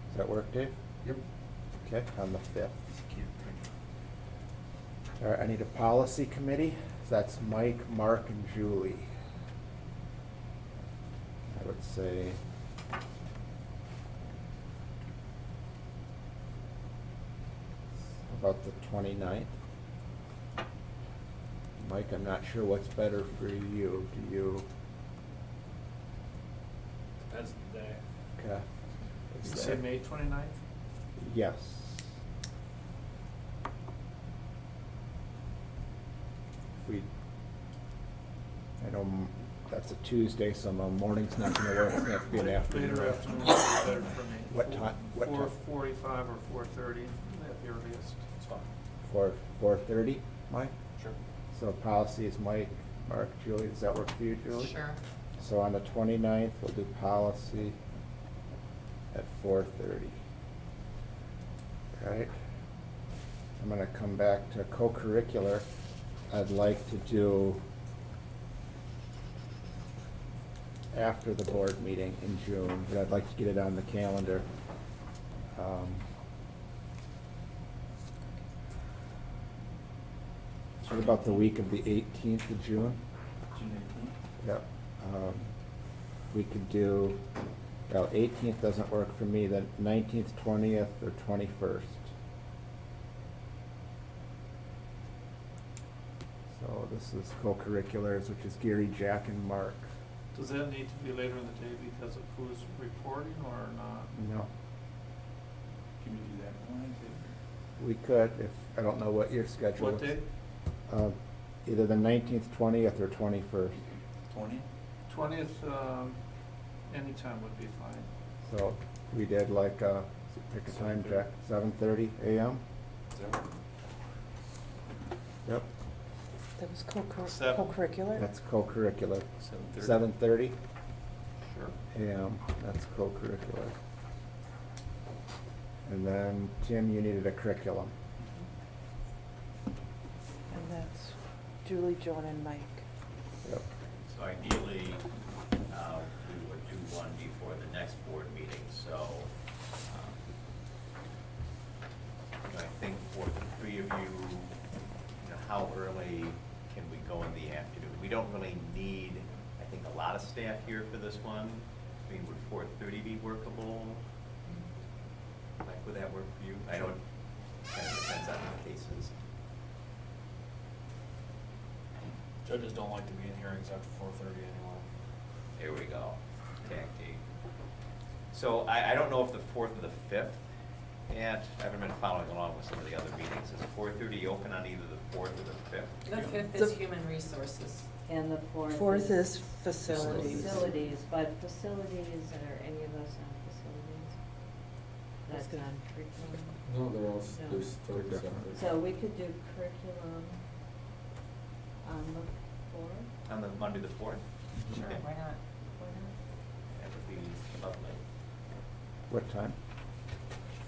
Does that work, Dave? Yep. Okay, on the 5th. Can't All right, I need a policy committee. That's Mike, Mark, and Julie. I would say about the 29th. Mike, I'm not sure what's better for you. Do you? Depends on the day. Okay. You say May 29th? Yes. If we, I know that's a Tuesday, so my morning's not gonna work, it's gonna have to be an afternoon. Later afternoon would be better for me. What time? What time? 4:45 or 4:30 at the earliest. It's fine. for 4:30, Mike? Sure. So policy is Mike, Mark, Julie, does that work for you, Julie? Sure. So on the 29th, we'll do policy at 4:30. Right? I'm gonna come back to co-curricular. I'd like to do after the board meeting in June, but I'd like to get it on the calendar. What about the week of the 18th of June? Yep. We could do, well, 18th doesn't work for me, then 19th, 20th, or 21st. So this is co-curriculars, which is Gary, Jack, and Mark. Does that need to be later in the day because of who's reporting or not? No, Can you do that one? we could, if, I don't know what your schedule is. What day? Either the 19th, 20th, or 21st. 20? 20th, anytime would be fine. So we did like, pick a time, Jack, 7:30 a.m.? Yep, That was Seven. co-curricular? that's co-curricular. 7:30? 7:30 Sure. a.m., that's co-curricular. And then, Tim, you needed a curriculum. And that's Julie, Joan, and Mike. Yep. So ideally, we would do one before the next board meeting, so I think for the three of you, how early can we go in the afternoon? We don't really need, I think, a lot of staff here for this one. I mean, would 4:30 be workable? Like, would that work for you? I don't, kind of depends on the cases. Judges don't like to be in hearings after 4:30 anymore. Here we go, tag team. So I don't know if the 4th or the 5th, yet, I haven't been following along with some of the other meetings. Is 4:30 open on either the 4th or the 5th? The 5th is human resources. And the fourth. Fourth is facilities. Facilities, but facilities, are any of us on facilities? That's on curriculum. No, they're all, No. they're still separate. So we could do curriculum on the fourth? On the Monday the 4th? Sure, Okay. why not? Why not? That would be lovely. What time?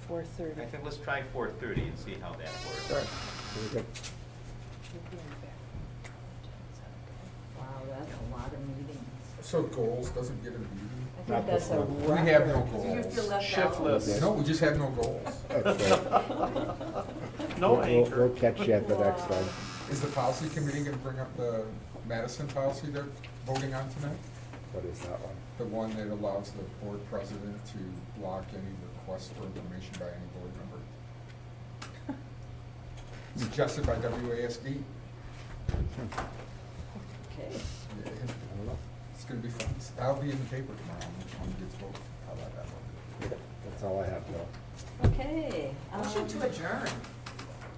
4:30. I think let's try 4:30 and see how that works. Sure. Very good. Wow, that's a lot of meetings. So goals doesn't get a meeting? I Not think that's this a one. record. We have no Do you feel goals. left Shift out? list. No, we just have no goals. That's right. No We'll anchor. catch you at the next Wow. one. Is the policy committee gonna bring up the Madison policy they're voting on tonight? What is that one? The one that allows the board president to block any request for information by any board member? Suggested by WASD. Okay. I don't know. It's gonna be fun. That'll be in the paper tomorrow, which one gets voted. How about that one? Yeah, that's all I have, Bill. Okay. Motion to adjourn.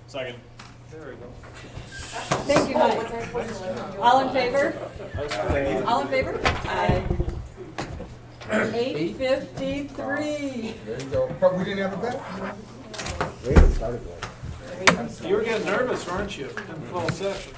Second. There we go. Thank you, Oh, Mike. was I supposed to let you- All in favor? All in favor? Aye. 8:53. There you go. But we didn't have a bet. Wait, it started late. You were getting nervous, weren't you, in closed session?